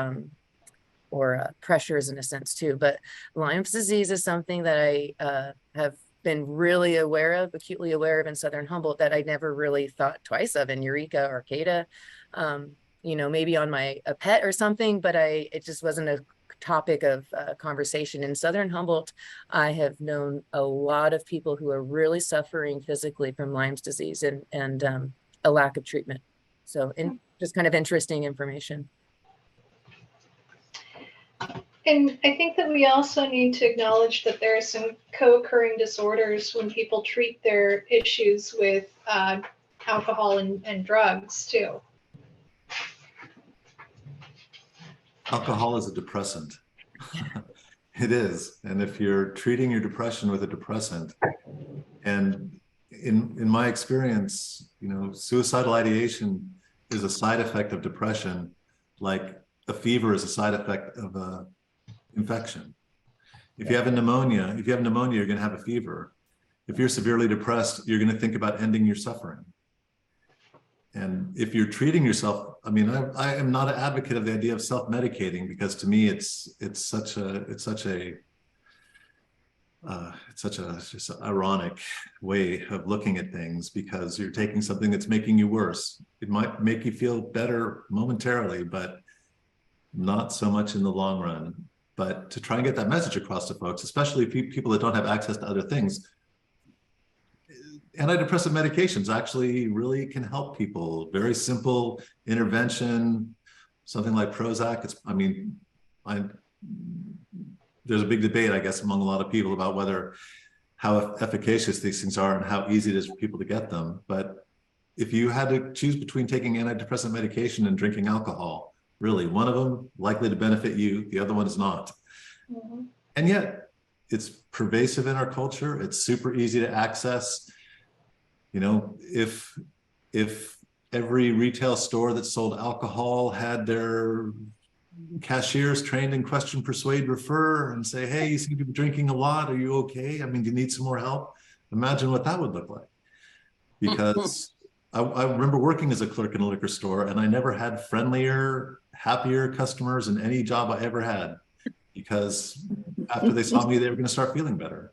pressures in a sense too. But Lyme's disease is something that I have been really acutely aware of in Southern Humboldt, that I never really thought twice of in Eureka or Arcata, you know, maybe on a pet or something, but it just wasn't a topic of conversation. In Southern Humboldt, I have known a lot of people who are really suffering physically from Lyme's disease and a lack of treatment. So just kind of interesting information. And I think that we also need to acknowledge that there are some co-occurring disorders when people treat their issues with alcohol and drugs too. Alcohol is a depressant. It is. And if you're treating your depression with a depressant, and in my experience, you know, suicidal ideation is a side effect of depression, like a fever is a side effect of a infection. If you have pneumonia, you're going to have a fever. If you're severely depressed, you're going to think about ending your suffering. And if you're treating yourself, I mean, I am not an advocate of the idea of self-medicating, because to me, it's such a just an ironic way of looking at things, because you're taking something that's making you worse. It might make you feel better momentarily, but not so much in the long run. But to try and get that message across to folks, especially people that don't have access to other things, antidepressant medications actually really can help people. Very simple intervention, something like Prozac. There's a big debate, I guess, among a lot of people about how efficacious these things are and how easy it is for people to get them. But if you had to choose between taking antidepressant medication and drinking alcohol, really, one of them likely to benefit you, the other one is not. Mm-hmm. And yet, it's pervasive in our culture. It's super easy to access. You know, if every retail store that sold alcohol had their cashiers trained in question, persuade, refer, and say, hey, you seem to be drinking a lot. Are you okay? I mean, do you need some more help? Imagine what that would look like. Because I remember working as a clerk in a liquor store, and I never had friendlier, happier customers in any job I ever had, because after they saw me, they were going to start feeling better.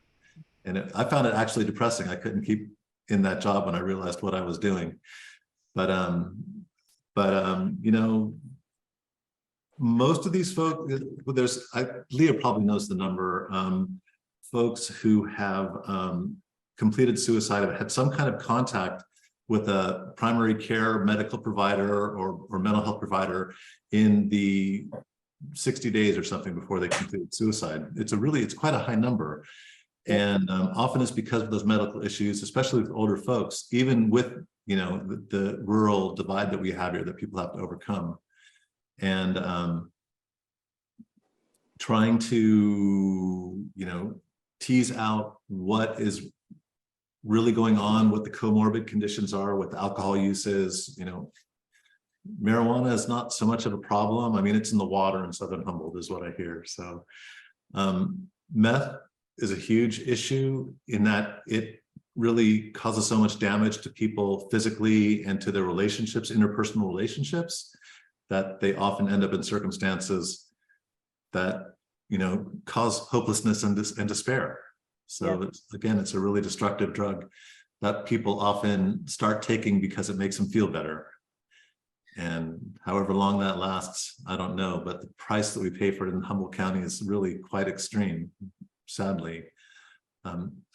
And I found it actually depressing. I couldn't keep in that job when I realized what I was doing. But you know, most of these folks, Leah probably knows the number, folks who have completed suicide have had some kind of contact with a primary care medical provider or mental health provider in the 60 days or something before they completed suicide. It's quite a high number. And often it's because of those medical issues, especially with older folks, even with, you know, the rural divide that we have here that people have to overcome. And trying to, you know, tease out what is really going on, what the comorbid conditions are, what the alcohol use is. You know, marijuana is not so much of a problem. I mean, it's in the water in Southern Humboldt is what I hear. So meth is a huge issue in that really causes so much damage to people physically and to their relationships, interpersonal relationships, that they often end up in circumstances that, you know, cause hopelessness and despair. So again, it's a really destructive drug that people often start taking because it makes them feel better. And however long that lasts, I don't know, but the price that we pay for it in Humboldt County is really quite extreme, sadly.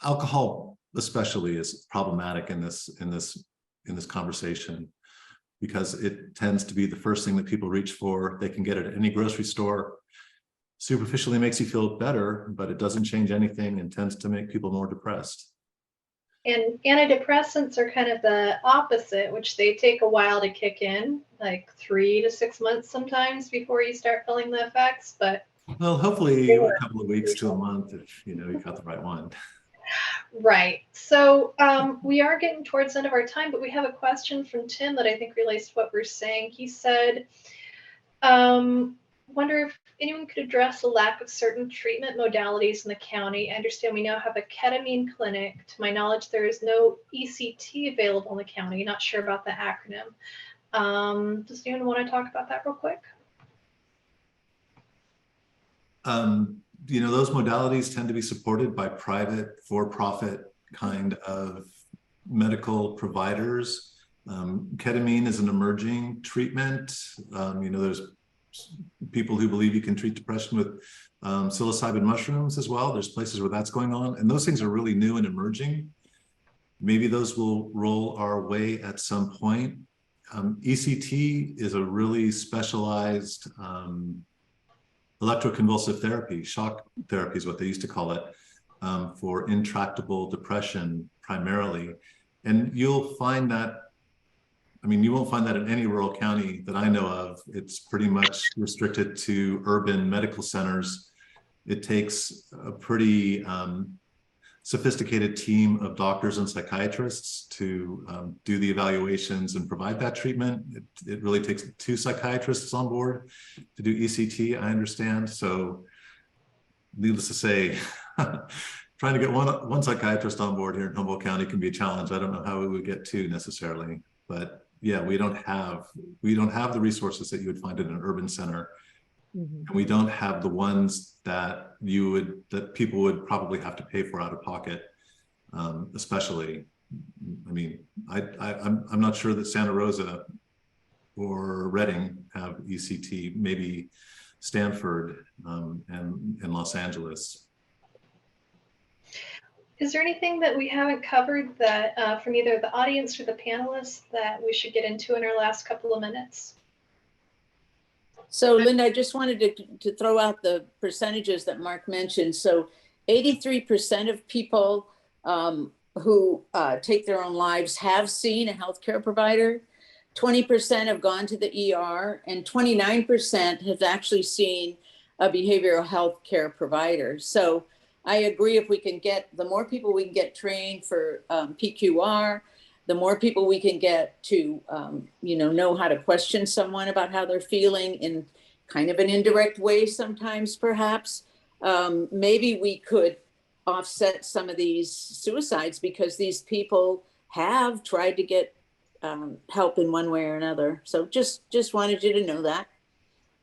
Alcohol especially is problematic in this conversation, because it tends to be the first thing that people reach for. They can get it at any grocery store. Superficially makes you feel better, but it doesn't change anything and tends to make people more depressed. And antidepressants are kind of the opposite, which they take a while to kick in, like 3 to 6 months sometimes before you start feeling the effects. But well, hopefully a couple of weeks to a month if you got the right one. Right. So we are getting towards the end of our time, but we have a question from Tim that I think relates to what we're saying. He said, wonder if anyone could address the lack of certain treatment modalities in the county. I understand we now have a ketamine clinic. To my knowledge, there is no ECT available in the county. Not sure about the acronym. Does anyone want to talk about that real quick? Those modalities tend to be supported by private, for-profit kind of medical providers. Ketamine is an emerging treatment. There's people who believe you can treat depression with psilocybin mushrooms as well. There's places where that's going on, and those things are really new and emerging. Maybe those will roll our way at some point. ECT is a really specialized electroconvulsive therapy, shock therapy is what they used to call it, for intractable depression primarily. And you'll find that, you won't find that in any rural county that I know of. It's pretty much restricted to urban medical centers. It takes a pretty sophisticated team of doctors and psychiatrists to do the evaluations and provide that treatment. It really takes 2 psychiatrists on board to do ECT, I understand. So needless to say, trying to get one psychiatrist on board here in Humboldt County can be a challenge. I don't know how we would get 2 necessarily, but yeah, we don't have the resources that you would find in an urban center. And we don't have the ones that people would probably have to pay for out of pocket, especially. I'm not sure that Santa Rosa or Redding have ECT, maybe Stanford and Los Angeles. Is there anything that we haven't covered that from either the audience or the panelists that we should get into in our last couple of minutes? So Linda, I just wanted to throw out the percentages that Mark mentioned. So 83% of people who take their own lives have seen a healthcare provider. 20% have gone to the ER, and 29% have actually seen a behavioral health care provider. So I agree, if we can get, the more people we can get trained for PQR, the more people we can get to, know how to question someone about how they're feeling in kind of an indirect way sometimes, perhaps. Maybe we could offset some of these suicides, because these people have tried to get help in one way or another. So just wanted you to know that.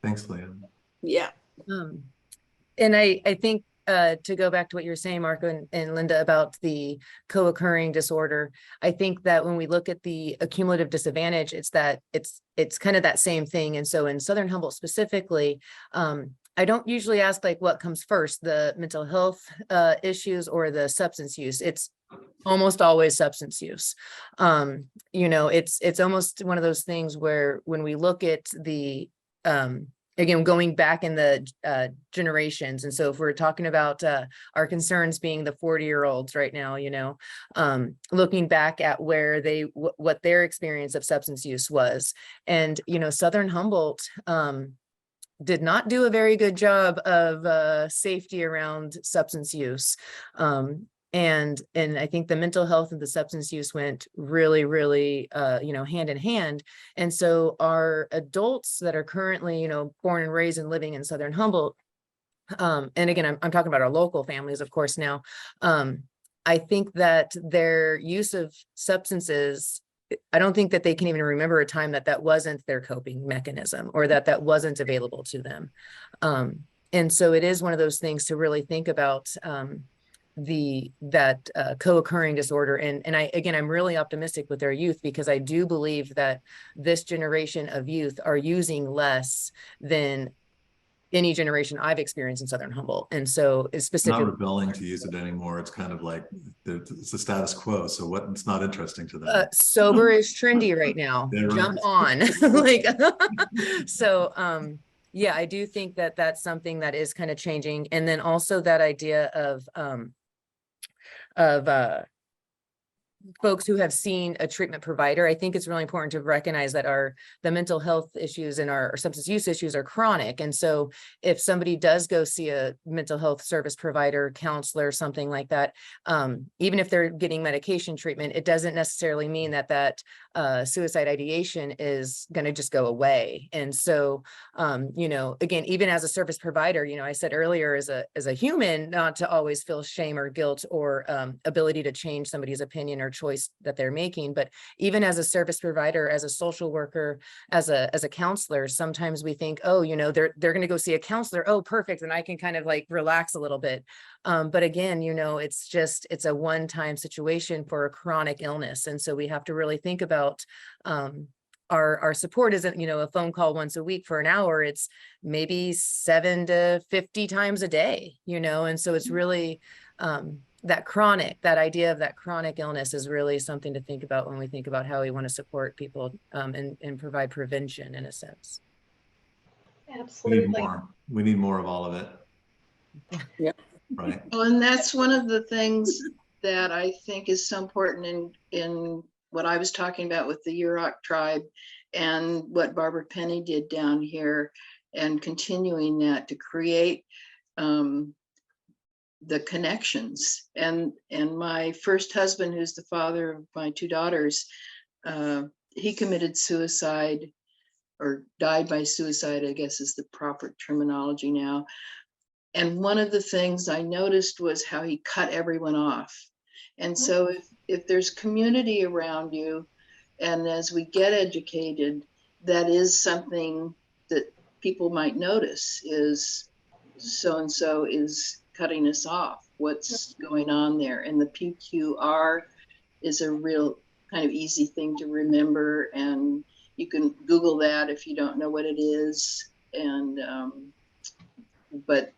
Thanks, Leah. Yeah. And I think, to go back to what you were saying, Marco and Linda, about the co-occurring disorder, I think that when we look at the accumulative disadvantage, it's kind of that same thing. And so in Southern Humboldt specifically, I don't usually ask like what comes first, the mental health issues or the substance use. It's almost always substance use. It's almost one of those things where when we look at the again, going back in the generations. And so if we're talking about our concerns being the 40-year-olds right now, looking back at where what their experience of substance use was. And, Southern Humboldt did not do a very good job of safety around substance use. And I think the mental health and the substance use went really, really, hand in hand. And so our adults that are currently, born and raised and living in Southern Humboldt, and again, I'm talking about our local families, of course, now, I think that their use of substances, I don't think that they can even remember a time that that wasn't their coping mechanism or that that wasn't available to them. And so it is one of those things to really think about that co-occurring disorder. And I'm really optimistic with their youth, because I do believe that this generation of youth are using less than any generation I've experienced in Southern Humboldt. And so it's specifically not rebelling to use it anymore. It's kind of like it's the status quo. So what? It's not interesting to them. Sober is trendy right now. Yeah, right. Jump on. Like, so yeah, I do think that that's something that is kind of changing. And then also that idea of folks who have seen a treatment provider. I think it's really important to recognize that the mental health issues and our substance use issues are chronic. And so if somebody does go see a mental health service provider, counselor, something like that, even if they're getting medication treatment, it doesn't necessarily mean that suicide ideation is going to just go away. And so, again, even as a service provider, I said earlier, as a human, not to always feel shame or guilt or ability to change somebody's opinion or choice that they're making. But even as a service provider, as a social worker, as a counselor, sometimes we think, oh, they're going to go see a counselor. Oh, perfect. And I can kind of like relax a little bit. But again, it's a one-time situation for a chronic illness. And so we have to really think about our support isn't, a phone call once a week for an hour. It's maybe 7 to 50 times a day, and so it's really that idea of that chronic illness is really something to think about when we think about how we want to support people and provide prevention in a sense. Absolutely. We need more of all of it. Yeah. Right. Well, and that's one of the things that I think is so important in what I was talking about with the Yurok tribe and what Barbara Penny did down here, and continuing that to create the connections. And my first husband, who's the father of my 2 daughters, he committed suicide, or died by suicide, I guess is the proper terminology now. And one of the things I noticed was how he cut everyone off. And so if there's community around you, and as we get educated, that is something that people might notice, is so-and-so is cutting us off. What's going on there? And the PQR is a real kind of easy thing to remember. And you can Google that if you don't know what it is. And, but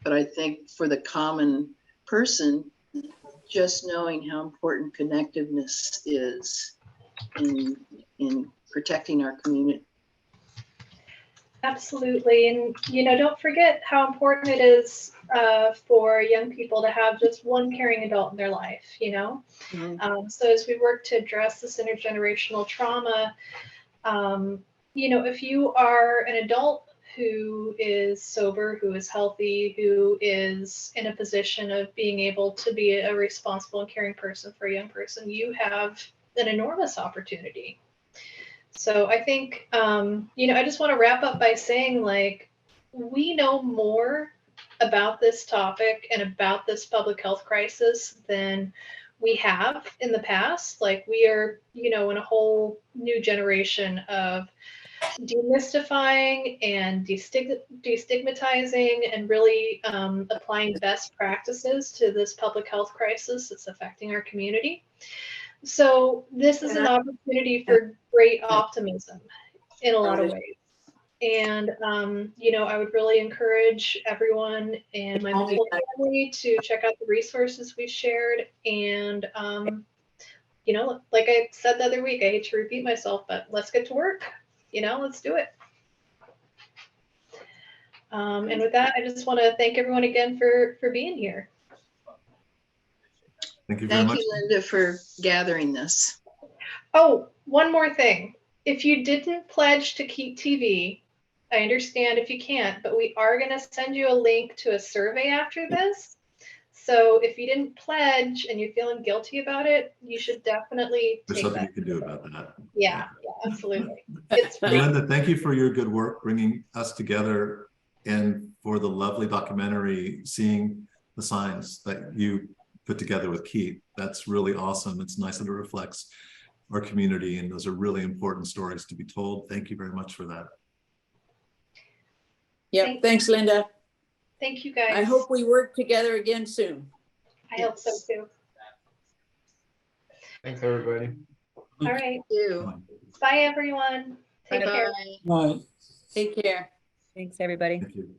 I think for the common person, just knowing how important connectiveness is in protecting our community. Absolutely. And, don't forget how important it is for young people to have just one caring adult in their life, Mm-hmm. So as we work to address this intergenerational trauma, if you are an adult who is sober, who is healthy, who is in a position of being able to be a responsible and caring person for a young person, you have an enormous opportunity. So I think, I just want to wrap up by saying, we know more about this topic and about this public health crisis than we have in the past. We are, in a whole new generation of demystifying and destigmatizing and really applying best practices to this public health crisis that's affecting our community. So this is an opportunity for great optimism in a lot of ways. And, I would really encourage everyone and my whole family to check out the resources we've shared. And, like I said the other week, I hate to repeat myself, but let's get to work. Let's do it. And with that, I just want to thank everyone again for being here. Thank you very much. Thank you, Linda, for gathering this. Oh, one more thing. If you didn't pledge to KEET TV, I understand if you can't, but we are going to send you a link to a survey after this. So if you didn't pledge and you're feeling guilty about it, you should definitely There's take something that. you can do about that. Yeah, absolutely. It's And Linda, thank you for your good work bringing us together, and for the lovely documentary, seeing the signs that you put together with KEET. That's really awesome. It's nice that it reflects our community, and those are really important stories to be told. Thank you very much for that. Yep, thanks, Linda. Thank you, guys. I hope we work together again soon. I hope so too. Thanks, everybody. All right. Thank you. Bye, everyone. Take care. Right. Take care. Thanks, everybody. Thank you.